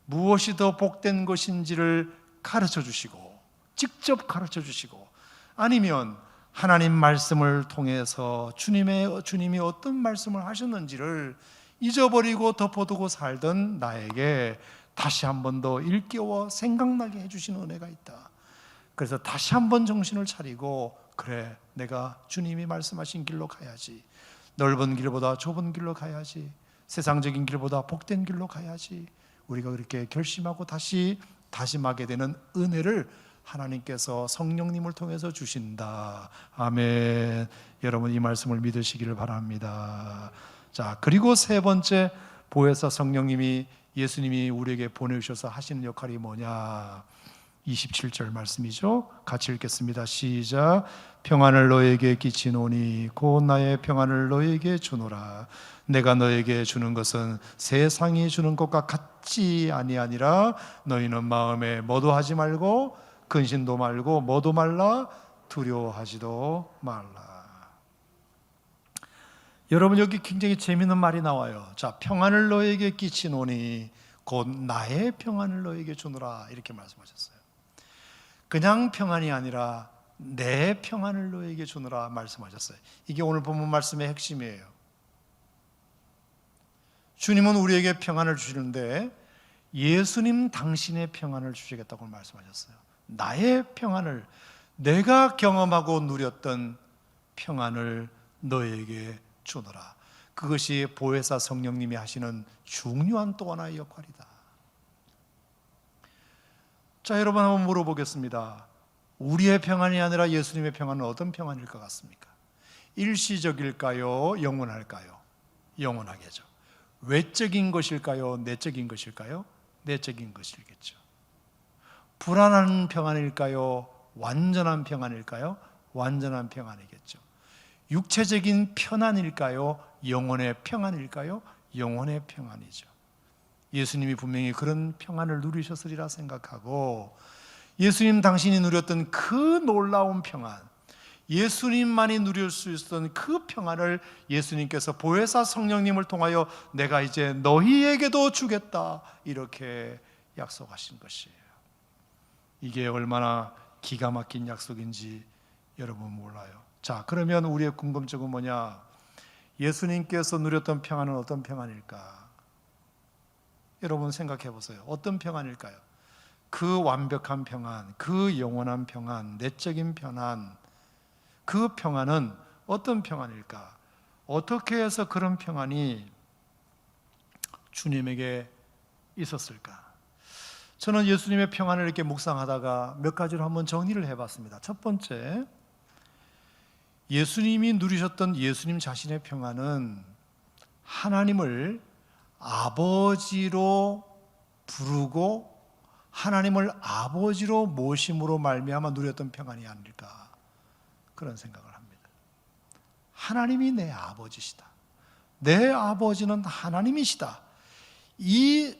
무엇이 더 복된 것인지를 가르쳐 주시고, 직접 가르쳐 주시고, 아니면 하나님 말씀을 통해서 주님이 어떤 말씀을 하셨는지를 잊어버리고 덮어두고 살던 나에게 다시 한 번 더 일깨워 생각나게 해주시는 은혜가 있다. 그래서 다시 한 번 정신을 차리고, 그래, 내가 주님이 말씀하신 길로 가야지, 넓은 길보다 좁은 길로 가야지, 세상적인 길보다 복된 길로 가야지, 우리가 그렇게 결심하고 다시 다짐하게 되는 은혜를 하나님께서 성령님을 통해서 주신다. 아멘. 여러분, 이 말씀을 믿으시기를 바랍니다. 자, 그리고 세 번째, 보혜사 성령님이, 예수님이 우리에게 보내주셔서 하시는 역할이 뭐냐? 27절 말씀이죠. 같이 읽겠습니다. 시작. 평안을 너에게 끼치노니 곧 나의 평안을 너에게 주노라. 내가 너에게 주는 것은 세상이 주는 것과 같지 아니하니라. 너희는 마음에 뭐도 하지 말고 근심도 말고 뭐도 말라 두려워하지도 말라. 여러분, 여기 굉장히 재미있는 말이 나와요. 자, 평안을 너에게 끼치노니 곧 나의 평안을 너에게 주노라, 이렇게 말씀하셨어요. 그냥 평안이 아니라 내 평안을 너에게 주노라 말씀하셨어요. 이게 오늘 본문 말씀의 핵심이에요. 주님은 우리에게 평안을 주시는데 예수님 당신의 평안을 주시겠다고 말씀하셨어요. 나의 평안을, 내가 경험하고 누렸던 평안을 너에게 주노라. 그것이 보혜사 성령님이 하시는 중요한 또 하나의 역할이다. 자, 여러분 한번 물어보겠습니다. 우리의 평안이 아니라 예수님의 평안은 어떤 평안일 것 같습니까? 일시적일까요? 영원할까요? 영원하겠죠. 외적인 것일까요? 내적인 것일까요? 내적인 것이겠죠. 불안한 평안일까요? 완전한 평안일까요? 완전한 평안이겠죠. 육체적인 편안일까요? 영혼의 평안일까요? 영혼의 평안이죠. 예수님이 분명히 그런 평안을 누리셨으리라 생각하고, 예수님 당신이 누렸던 그 놀라운 평안, 예수님만이 누릴 수 있었던 그 평안을 예수님께서 보혜사 성령님을 통하여 내가 이제 너희에게도 주겠다, 이렇게 약속하신 것이에요. 이게 얼마나 기가 막힌 약속인지 여러분 몰라요. 자, 그러면 우리의 궁금증은 뭐냐? 예수님께서 누렸던 평안은 어떤 평안일까? 여러분 생각해 보세요. 어떤 평안일까요? 그 완벽한 평안, 그 영원한 평안, 내적인 평안, 그 평안은 어떤 평안일까? 어떻게 해서 그런 평안이 주님에게 있었을까? 저는 예수님의 평안을 이렇게 묵상하다가 몇 가지로 한번 정리를 해봤습니다. 첫 번째, 예수님이 누리셨던 예수님 자신의 평안은 하나님을 아버지로 부르고 하나님을 아버지로 모심으로 말미암아 누렸던 평안이 아닐까, 그런 생각을 합니다. 하나님이 내 아버지시다, 내 아버지는 하나님이시다, 이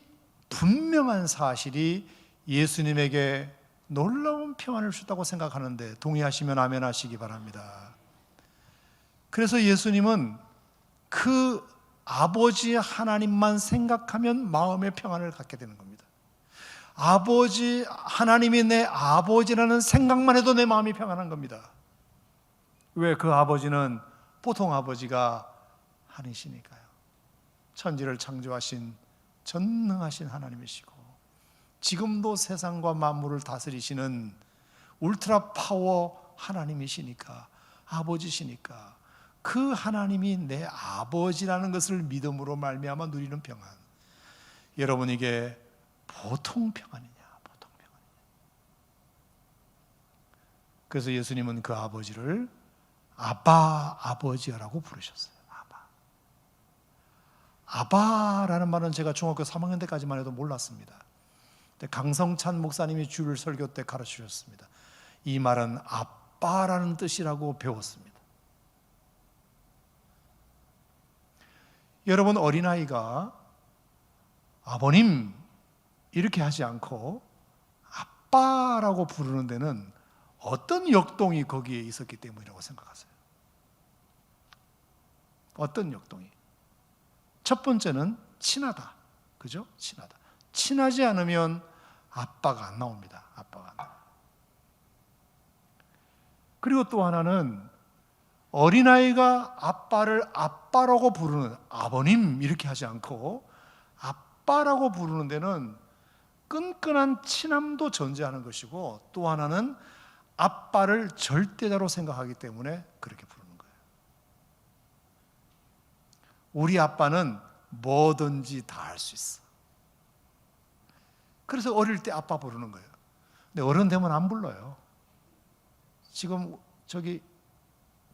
분명한 사실이 예수님에게 놀라운 평안을 주셨다고 생각하는데 동의하시면 아멘 하시기 바랍니다. 그래서 예수님은 그 아버지 하나님만 생각하면 마음의 평안을 갖게 되는 겁니다. 아버지 하나님이 내 아버지라는 생각만 해도 내 마음이 평안한 겁니다. 왜? 그 아버지는 보통 아버지가 아니시니까요. 천지를 창조하신 전능하신 하나님이시고 지금도 세상과 만물을 다스리시는 울트라 파워 하나님이시니까, 아버지시니까 그 하나님이 내 아버지라는 것을 믿음으로 말미암아 누리는 평안. 여러분, 이게 보통 평안이냐? 보통 평안이냐? 그래서 예수님은 그 아버지를 아바 아버지라고 부르셨어요. 아바라는 말은 제가 중학교 3학년 때까지만 해도 몰랐습니다. 강성찬 목사님이 주일 설교 때 가르치셨습니다. 이 말은 아빠라는 뜻이라고 배웠습니다. 여러분, 어린아이가 아버님 이렇게 하지 않고 아빠라고 부르는 데는 어떤 역동이 거기에 있었기 때문이라고 생각하세요? 어떤 역동이? 첫 번째는 친하다. 그죠? 친하다. 친하지 않으면 아빠가 안 나옵니다. 아빠가 안 나와요. 그리고 또 하나는 어린아이가 아빠를 아빠라고 부르는, 아버님 이렇게 하지 않고 아빠라고 부르는 데는 끈끈한 친함도 전제하는 것이고, 또 하나는 아빠를 절대자로 생각하기 때문에 그렇게 부르는 거예요. 우리 아빠는 뭐든지 다 할 수 있어. 그래서 어릴 때 아빠 부르는 거예요. 근데 어른 되면 안 불러요. 지금 저기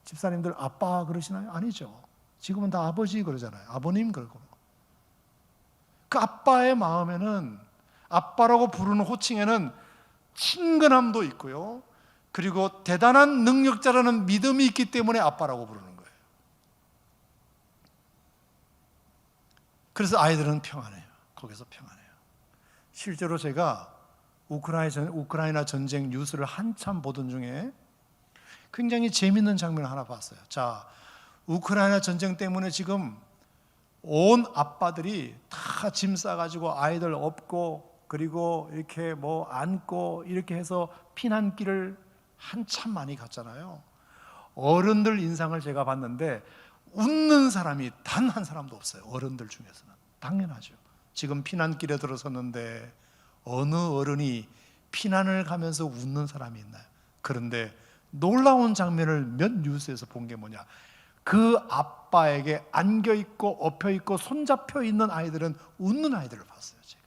집사님들 아빠 그러시나요? 아니죠. 지금은 다 아버지 그러잖아요. 아버님 그러고. 그 아빠의 마음에는, 아빠라고 부르는 호칭에는 친근함도 있고요, 그리고 대단한 능력자라는 믿음이 있기 때문에 아빠라고 부르는 거예요. 그래서 아이들은 평안해요. 거기서 평안해요. 실제로 제가 우크라이나 전쟁 뉴스를 한참 보던 중에 굉장히 재밌는 장면을 하나 봤어요. 자, 우크라이나 전쟁 때문에 지금 온 아빠들이 다 짐 싸가지고 아이들 업고, 그리고 이렇게 뭐 안고 이렇게 해서 피난길을 한참 많이 갔잖아요. 어른들 인상을 제가 봤는데 웃는 사람이 단 한 사람도 없어요. 어른들 중에서는. 당연하죠. 지금 피난길에 들어섰는데 어느 어른이 피난을 가면서 웃는 사람이 있나요? 그런데 놀라운 장면을 몇 뉴스에서 본 게 뭐냐, 그 아빠에게 안겨있고 엎혀있고 손잡혀 있는 아이들은 웃는 아이들을 봤어요. 제가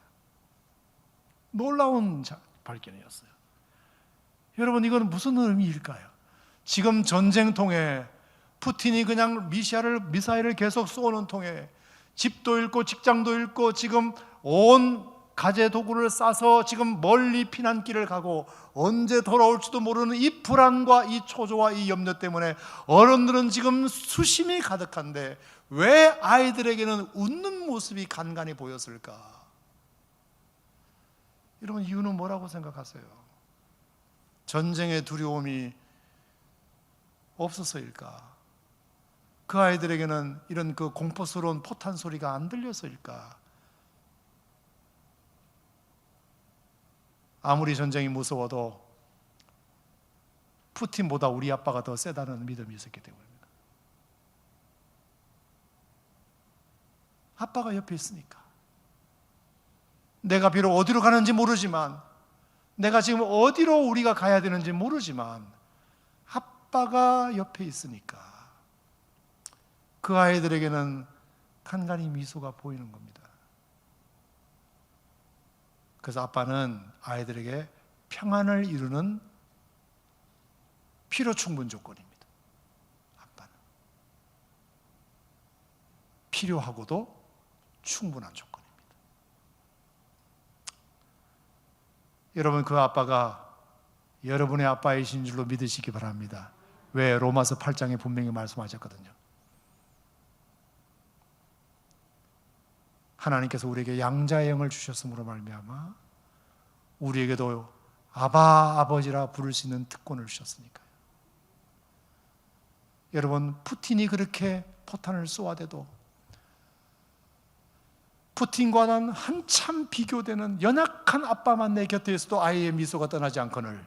놀라운 발견이었어요. 여러분, 이건 무슨 의미일까요? 지금 전쟁통에 푸틴이 그냥 미사일을 계속 쏘는 통에 집도 잃고 직장도 잃고 지금 온 가재 도구를 싸서 지금 멀리 피난길을 가고 언제 돌아올지도 모르는 이 불안과 이 초조와 이 염려 때문에 어른들은 지금 수심이 가득한데 왜 아이들에게는 웃는 모습이 간간히 보였을까? 여러분, 이유는 뭐라고 생각하세요? 전쟁의 두려움이 없어서일까? 그 아이들에게는 이런 그 공포스러운 포탄 소리가 안 들려서일까? 아무리 전쟁이 무서워도 푸틴보다 우리 아빠가 더 세다는 믿음이 있었기 때문입니다. 아빠가 옆에 있으니까. 내가 비록 어디로 가는지 모르지만, 내가 지금 어디로 우리가 가야 되는지 모르지만 아빠가 옆에 있으니까 그 아이들에게는 간간히 미소가 보이는 겁니다. 그래서 아빠는 아이들에게 평안을 이루는 필요 충분 조건입니다. 아빠는 필요하고도 충분한 조건입니다. 여러분, 그 아빠가 여러분의 아빠이신 줄로 믿으시기 바랍니다. 왜? 로마서 8장에 분명히 말씀하셨거든요. 하나님께서 우리에게 양자의 영을 주셨으므로 말미암아 우리에게도 아바 아버지라 부를 수 있는 특권을 주셨으니까요. 여러분, 푸틴이 그렇게 포탄을 쏘아대도 푸틴과는 한참 비교되는 연약한 아빠만 내 곁에 있어도 아이의 미소가 떠나지 않거늘,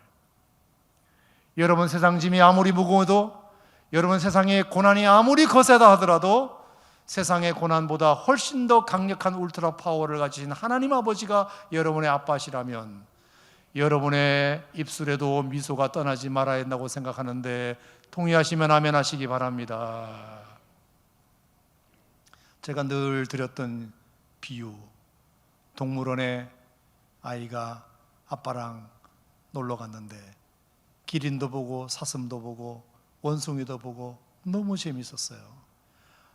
여러분 세상 짐이 아무리 무거워도, 여러분 세상의 고난이 아무리 거세다 하더라도 세상의 고난보다 훨씬 더 강력한 울트라 파워를 가지신 하나님 아버지가 여러분의 아빠시라면 여러분의 입술에도 미소가 떠나지 말아야 한다고 생각하는데, 동의하시면 아멘 하시기 바랍니다. 제가 늘 드렸던 비유, 동물원에 아이가 아빠랑 놀러 갔는데 기린도 보고 사슴도 보고 원숭이도 보고 너무 재밌었어요.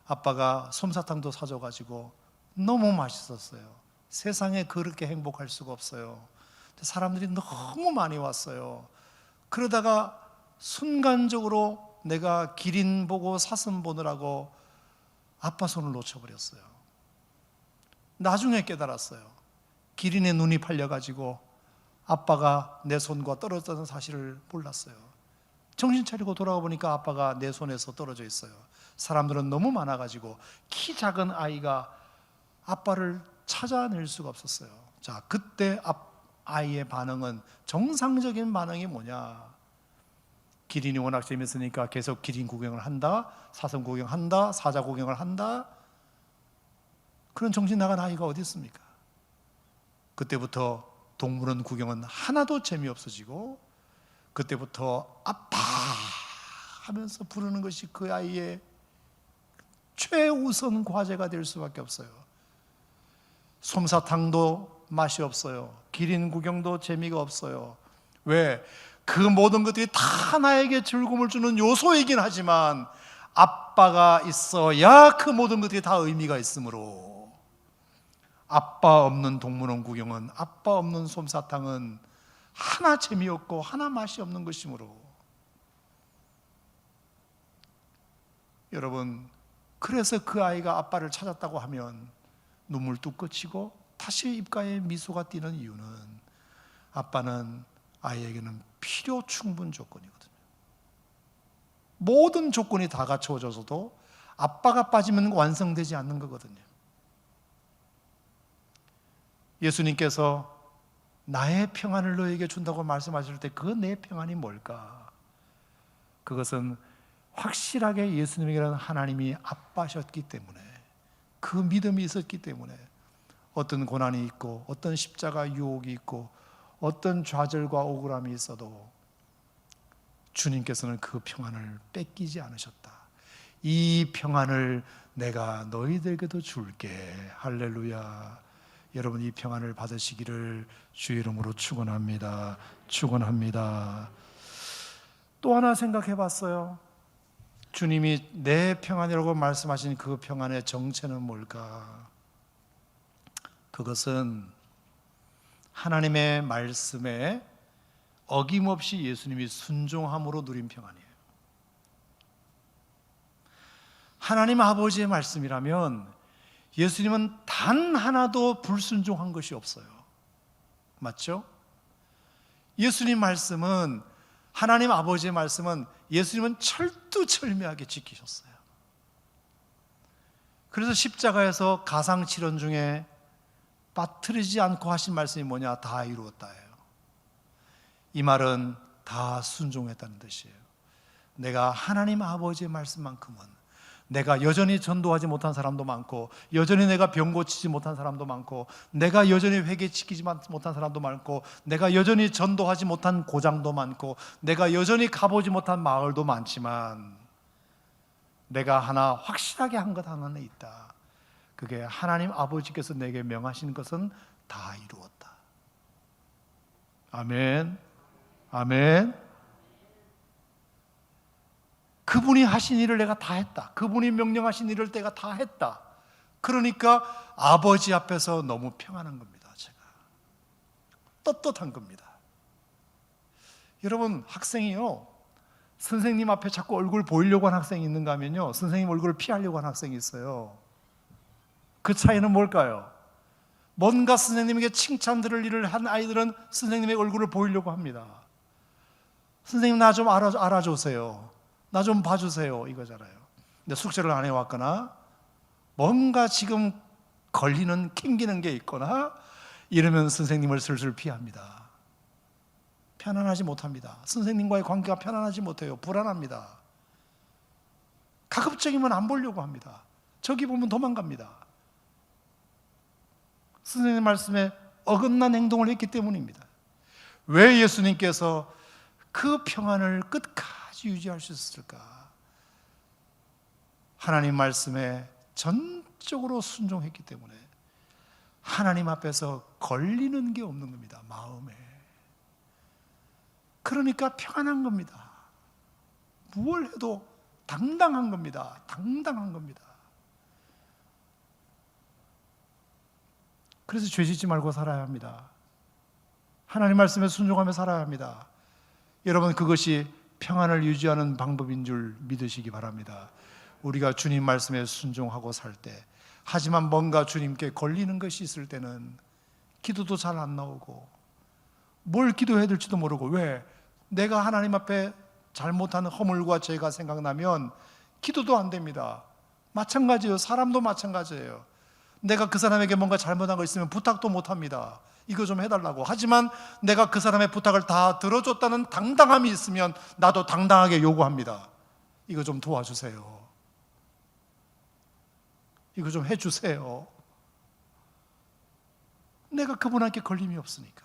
아빠가 솜사탕도 사줘가지고 너무 맛있었어요. 세상에 그렇게 행복할 수가 없어요. 사람들이 너무 많이 왔어요. 그러다가 순간적으로 내가 기린 보고 사슴 보느라고 아빠 손을 놓쳐버렸어요. 나중에 깨달았어요. 기린의 눈이 팔려가지고 아빠가 내 손과 떨어졌다는 사실을 몰랐어요. 정신 차리고 돌아가 보니까 아빠가 내 손에서 떨어져 있어요. 사람들은 너무 많아가지고 키 작은 아이가 아빠를 찾아낼 수가 없었어요. 자, 그때 아이의 반응은, 정상적인 반응이 뭐냐? 기린이 워낙 재밌으니까 계속 기린 구경을 한다, 사슴 구경한다, 사자 구경을 한다. 그런 정신 나간 아이가 어디 있습니까? 그때부터 동물원 구경은 하나도 재미없어지고, 그때부터 아빠 하면서 부르는 것이 그 아이의 최우선 과제가 될 수밖에 없어요. 솜사탕도 맛이 없어요. 기린 구경도 재미가 없어요. 왜? 그 모든 것들이 다 나에게 즐거움을 주는 요소이긴 하지만 아빠가 있어야 그 모든 것들이 다 의미가 있으므로, 아빠 없는 동물원 구경은, 아빠 없는 솜사탕은 하나 재미없고 하나 맛이 없는 것이므로, 여러분, 그래서 그 아이가 아빠를 찾았다고 하면 눈물 뚝 그치고 다시 입가에 미소가 띄는 이유는, 아빠는 아이에게는 필요 충분 조건이거든요. 모든 조건이 다 갖춰져서도 아빠가 빠지면 완성되지 않는 거거든요. 예수님께서 나의 평안을 너에게 준다고 말씀하실 때 그 내 평안이 뭘까? 그것은 확실하게 예수님이라는 하나님이 아빠셨기 때문에, 그 믿음이 있었기 때문에, 어떤 고난이 있고 어떤 십자가 유혹이 있고 어떤 좌절과 억울함이 있어도 주님께서는 그 평안을 뺏기지 않으셨다. 이 평안을 내가 너희들에게도 줄게. 할렐루야. 여러분, 이 평안을 받으시기를 주의 이름으로 축원합니다. 축원합니다. 또 하나 생각해 봤어요. 주님이 내 평안이라고 말씀하신 그 평안의 정체는 뭘까? 그것은 하나님의 말씀에 어김없이 예수님이 순종함으로 누린 평안이에요. 하나님 아버지의 말씀이라면 예수님은 단 하나도 불순종한 것이 없어요. 맞죠? 예수님 말씀은, 하나님 아버지의 말씀은 예수님은 철두철미하게 지키셨어요. 그래서 십자가에서 가상칠언 중에 빠뜨리지 않고 하신 말씀이 뭐냐? 다 이루었다예요. 이 말은 다 순종했다는 뜻이에요. 내가 하나님 아버지의 말씀만큼은, 내가 여전히 전도하지 못한 사람도 많고, 여전히 내가 병 고치지 못한 사람도 많고, 내가 여전히 회개시키지 못한 사람도 많고, 내가 여전히 전도하지 못한 고장도 많고, 내가 여전히 가보지 못한 마을도 많지만, 내가 하나 확실하게 한 것 하나는 있다. 그게 하나님 아버지께서 내게 명하신 것은 다 이루었다. 아멘. 아멘. 그분이 하신 일을 내가 다 했다. 그분이 명령하신 일을 내가 다 했다. 그러니까 아버지 앞에서 너무 평안한 겁니다. 제가 떳떳한 겁니다. 여러분, 학생이요, 선생님 앞에 자꾸 얼굴 보이려고 하는 학생이 있는가 하면요, 선생님 얼굴을 피하려고 하는 학생이 있어요. 그 차이는 뭘까요? 뭔가 선생님에게 칭찬 들을 일을 한 아이들은 선생님의 얼굴을 보이려고 합니다. 선생님 나 좀 알아주세요, 나 좀 봐주세요, 이거잖아요. 근데 숙제를 안 해왔거나 뭔가 지금 걸리는, 캥기는 게 있거나 이러면 선생님을 슬슬 피합니다. 편안하지 못합니다. 선생님과의 관계가 편안하지 못해요. 불안합니다. 가급적이면 안 보려고 합니다. 저기 보면 도망갑니다. 선생님 말씀에 어긋난 행동을 했기 때문입니다. 왜 예수님께서 그 평안을 끝까지 유지할 수 있었을까? 하나님 말씀에 전적으로 순종했기 때문에 하나님 앞에서 걸리는 게 없는 겁니다. 마음에. 그러니까 평안한 겁니다. 무엇을 해도 당당한 겁니다. 당당한 겁니다. 그래서 죄 짓지 말고 살아야 합니다. 하나님 말씀에 순종하며 살아야 합니다. 여러분, 그것이 평안을 유지하는 방법인 줄 믿으시기 바랍니다. 우리가 주님 말씀에 순종하고 살 때, 하지만 뭔가 주님께 걸리는 것이 있을 때는 기도도 잘 안 나오고 뭘 기도해야 될지도 모르고, 왜? 내가 하나님 앞에 잘못한 허물과 죄가 생각나면 기도도 안 됩니다. 마찬가지예요. 사람도 마찬가지예요. 내가 그 사람에게 뭔가 잘못한 거 있으면 부탁도 못 합니다. 이거 좀 해달라고. 하지만 내가 그 사람의 부탁을 다 들어줬다는 당당함이 있으면 나도 당당하게 요구합니다. 이거 좀 도와주세요. 이거 좀 해주세요. 내가 그분한테 걸림이 없으니까.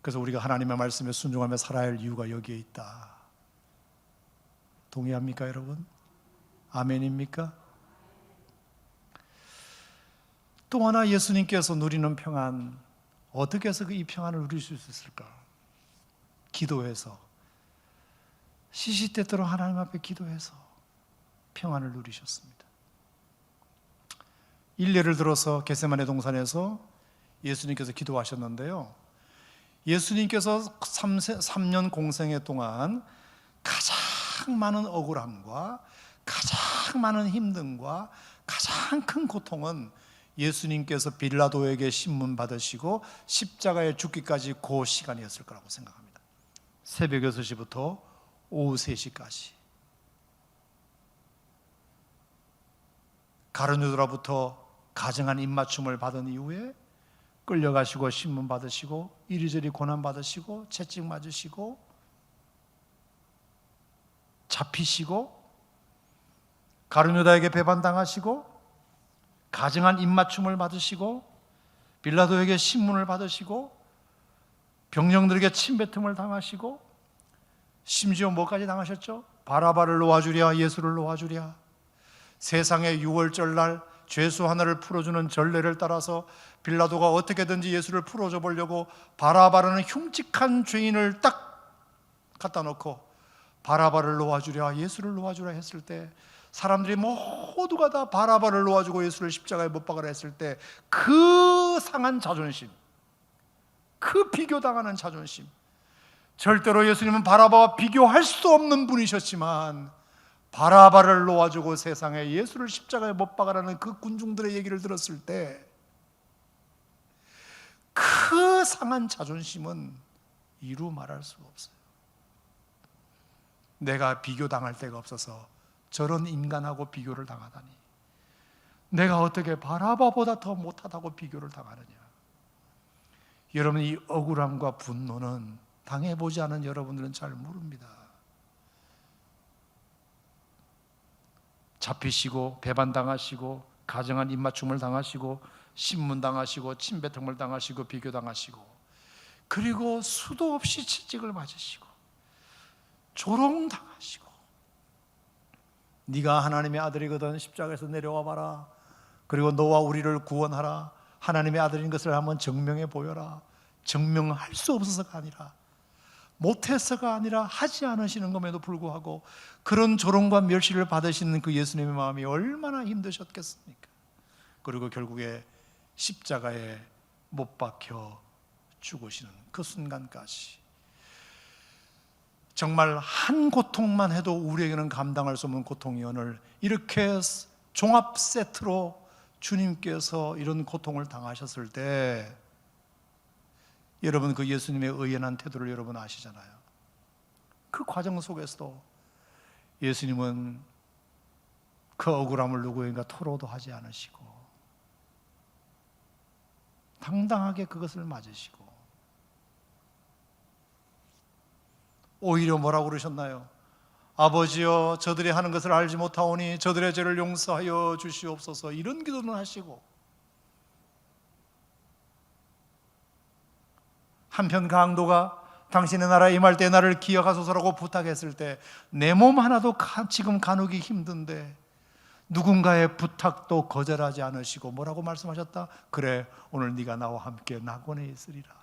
그래서 우리가 하나님의 말씀에 순종하며 살아야 할 이유가 여기에 있다. 동의합니까, 여러분? 아멘입니까? 또 하나 예수님께서 누리는 평안, 어떻게 해서 이 평안을 누릴 수 있을까? 기도해서, 시시때때로 하나님 앞에 기도해서 평안을 누리셨습니다. 일례를 들어서 겟세마네 동산에서 예수님께서 기도하셨는데요, 예수님께서 3년 공생애 동안 가장 많은 억울함과 가장 많은 힘듦과 가장 큰 고통은 예수님께서 빌라도에게 신문 받으시고 십자가에 죽기까지 그 시간이었을 거라고 생각합니다. 새벽 6시부터 오후 3시까지 가룟 유다로부터 가증한 입맞춤을 받은 이후에 끌려가시고 신문 받으시고 이리저리 고난 받으시고 채찍 맞으시고 잡히시고 가룟 유다에게 배반당하시고 가증한 입맞춤을 받으시고 빌라도에게 신문을 받으시고 병령들에게 침뱉음을 당하시고 심지어 뭐까지 당하셨죠? 바라바를 놓아주랴, 예수를 놓아주랴. 세상의 유월절 날 죄수 하나를 풀어주는 전례를 따라서 빌라도가 어떻게든지 예수를 풀어줘 보려고 바라바라는 흉측한 죄인을 딱 갖다 놓고 바라바를 놓아주랴, 예수를 놓아주라 했을 때, 사람들이 모두가 다 바라바를 놓아주고 예수를 십자가에 못 박으라 했을 때 그 상한 자존심, 그 비교당하는 자존심, 절대로 예수님은 바라바와 비교할 수 없는 분이셨지만 바라바를 놓아주고 세상에 예수를 십자가에 못 박으라는 그 군중들의 얘기를 들었을 때 그 상한 자존심은 이루 말할 수가 없어요. 내가 비교당할 데가 없어서 저런 인간하고 비교를 당하다니, 내가 어떻게 바라바보다 더 못하다고 비교를 당하느냐. 여러분, 이 억울함과 분노는 당해보지 않은 여러분들은 잘 모릅니다. 잡히시고 배반당하시고 가정한 입맞춤을 당하시고 신문 당하시고 침뱉음을 당하시고 비교당하시고, 그리고 수도 없이 채찍을 맞으시고 조롱당하시고, 네가 하나님의 아들이거든 십자가에서 내려와 봐라, 그리고 너와 우리를 구원하라, 하나님의 아들인 것을 한번 증명해 보여라. 증명할 수 없어서가 아니라, 못해서가 아니라, 하지 않으시는 것에도 불구하고 그런 조롱과 멸시를 받으시는 그 예수님의 마음이 얼마나 힘드셨겠습니까? 그리고 결국에 십자가에 못 박혀 죽으시는 그 순간까지 정말 한 고통만 해도 우리에게는 감당할 수 없는 고통이오늘 이렇게 종합 세트로 주님께서 이런 고통을 당하셨을 때, 여러분 그 예수님의 의연한 태도를 여러분 아시잖아요. 그 과정 속에서도 예수님은 그 억울함을 누구에게 토로도 하지 않으시고 당당하게 그것을 맞으시고, 오히려 뭐라고 그러셨나요? 아버지여, 저들이 하는 것을 알지 못하오니 저들의 죄를 용서하여 주시옵소서, 이런 기도는 하시고, 한편 강도가 당신의 나라에 임할 때 나를 기억하소서라고 부탁했을 때 내 몸 하나도 지금 가누기 힘든데 누군가의 부탁도 거절하지 않으시고 뭐라고 말씀하셨다? 그래, 오늘 네가 나와 함께 낙원에 있으리라.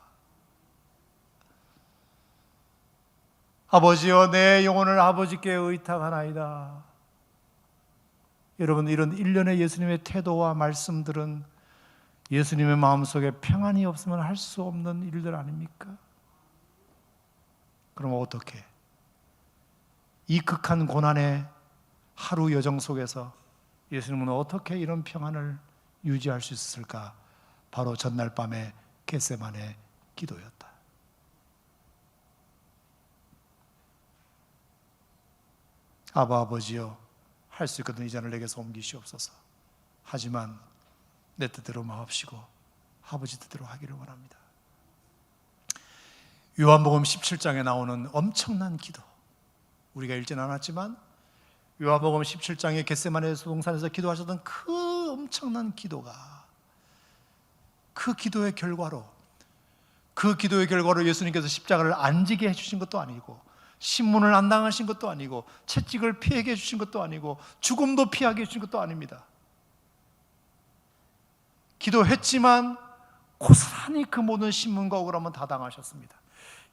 아버지여, 내 영혼을 아버지께 의탁하나이다. 여러분, 이런 일련의 예수님의 태도와 말씀들은 예수님의 마음속에 평안이 없으면 할 수 없는 일들 아닙니까? 그럼 어떻게 이 극한 고난의 하루 여정 속에서 예수님은 어떻게 이런 평안을 유지할 수 있을까? 바로 전날 밤에 겟세마네 기도였다. 아버지여, 할 수 있거든 이 잔을 내게서 옮기시옵소서. 하지만 내 뜻대로 마옵시고 아버지 뜻대로 하기를 원합니다. 요한복음 17장에 나오는 엄청난 기도, 우리가 읽지는 않았지만 요한복음 17장에 겟세마네 동산에서 기도하셨던 그 엄청난 기도가, 그 기도의 결과로 예수님께서 십자가를 안 지게 해주신 것도 아니고, 신문을 안 당하신 것도 아니고, 채찍을 피하게 해주신 것도 아니고, 죽음도 피하게 해주신 것도 아닙니다. 기도했지만 고스란히 그 모든 신문과 억울함은 다 당하셨습니다.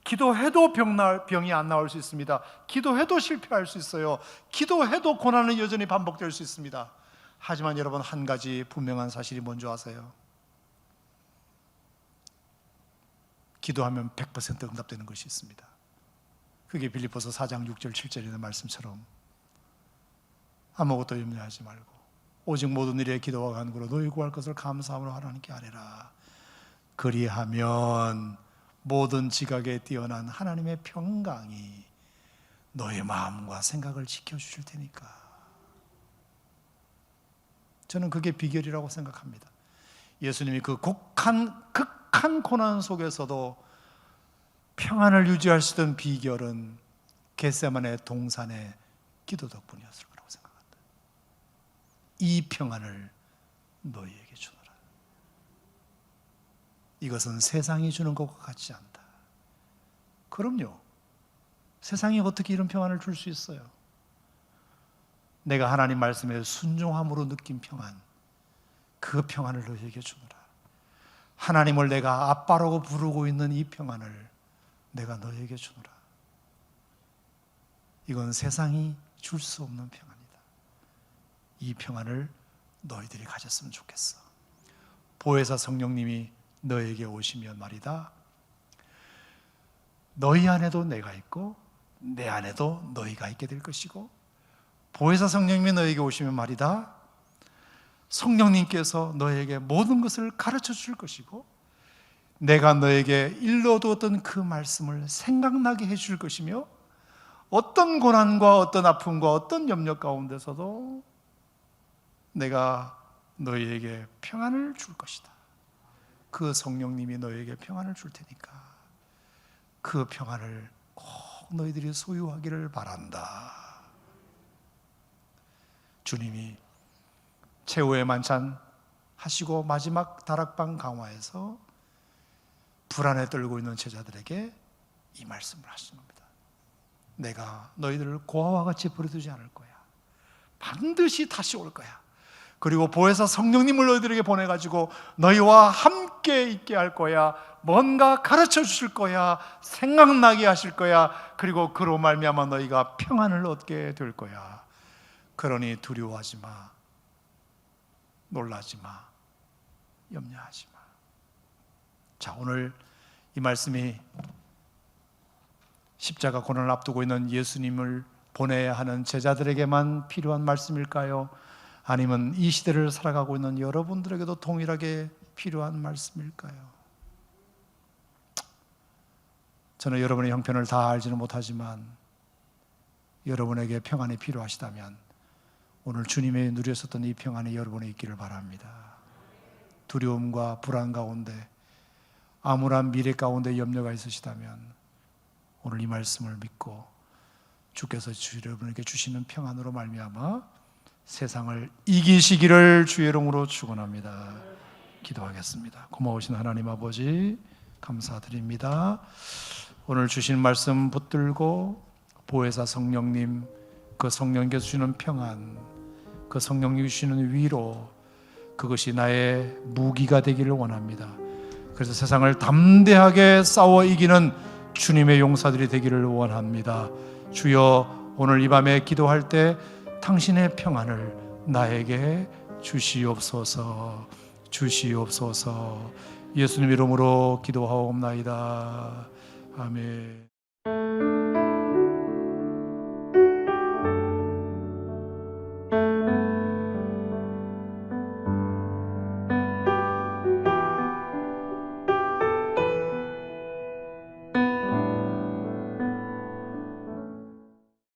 기도해도 병이 안 나올 수 있습니다. 기도해도 실패할 수 있어요. 기도해도 고난은 여전히 반복될 수 있습니다. 하지만 여러분, 한 가지 분명한 사실이 뭔지 아세요? 기도하면 100% 응답되는 것이 있습니다. 그게 빌립보서 4장 6절 7절에 있는 말씀처럼 아무것도 염려하지 말고 오직 모든 일에 기도와 간구로 너희 구할 것을 감사함으로 하나님께 아뢰라. 그리하면 모든 지각에 뛰어난 하나님의 평강이 너의 마음과 생각을 지켜주실 테니까. 저는 그게 비결이라고 생각합니다. 예수님이 그 극한 고난 속에서도 평안을 유지할 수 있던 비결은 겟세마네 동산의 기도 덕분이었을 거라고 생각합니다. 이 평안을 너희에게 주노라. 이것은 세상이 주는 것과 같지 않다. 그럼요, 세상이 어떻게 이런 평안을 줄 수 있어요? 내가 하나님 말씀에 순종함으로 느낀 평안, 그 평안을 너희에게 주노라. 하나님을 내가 아빠라고 부르고 있는 이 평안을 내가 너희에게 주노라. 이건 세상이 줄 수 없는 평안이다. 이 평안을 너희들이 가졌으면 좋겠어. 보혜사 성령님이 너에게 오시면 말이다, 너희 안에도 내가 있고 내 안에도 너희가 있게 될 것이고, 보혜사 성령님이 너에게 오시면 말이다, 성령님께서 너에게 모든 것을 가르쳐 줄 것이고, 내가 너에게 일러두었던 그 말씀을 생각나게 해줄 것이며, 어떤 고난과 어떤 아픔과 어떤 염려 가운데서도 내가 너희에게 평안을 줄 것이다. 그 성령님이 너에게 평안을 줄 테니까 그 평안을 꼭 너희들이 소유하기를 바란다. 주님이 최후의 만찬 하시고 마지막 다락방 강화에서 불안에 떨고 있는 제자들에게 이 말씀을 하신 겁니다. 내가 너희들을 고아와 같이 버려두지 않을 거야. 반드시 다시 올 거야. 그리고 보혜사 성령님을 너희들에게 보내가지고 너희와 함께 있게 할 거야. 뭔가 가르쳐 주실 거야. 생각나게 하실 거야. 그리고 그로 말미암아 너희가 평안을 얻게 될 거야. 그러니 두려워하지 마. 놀라지 마. 염려하지 마. 자, 오늘 이 말씀이 십자가 고난을 앞두고 있는 예수님을 보내야 하는 제자들에게만 필요한 말씀일까요? 아니면 이 시대를 살아가고 있는 여러분들에게도 동일하게 필요한 말씀일까요? 저는 여러분의 형편을 다 알지는 못하지만 여러분에게 평안이 필요하시다면 오늘 주님의 누렸었던 이 평안이 여러분에 있기를 바랍니다. 두려움과 불안 가운데, 암울한 미래 가운데 염려가 있으시다면 오늘 이 말씀을 믿고 주께서 여러분에게 주시는 평안으로 말미암아 세상을 이기시기를 주의 이름으로 축원합니다. 기도하겠습니다. 고마우신 하나님 아버지 감사드립니다. 오늘 주신 말씀 붙들고 보혜사 성령님, 그 성령께서 주시는 평안, 그 성령님이 주시는 위로, 그것이 나의 무기가 되기를 원합니다. 그래서 세상을 담대하게 싸워 이기는 주님의 용사들이 되기를 원합니다. 주여, 오늘 이 밤에 기도할 때 당신의 평안을 나에게 주시옵소서. 주시옵소서. 예수님 이름으로 기도하옵나이다. 아멘.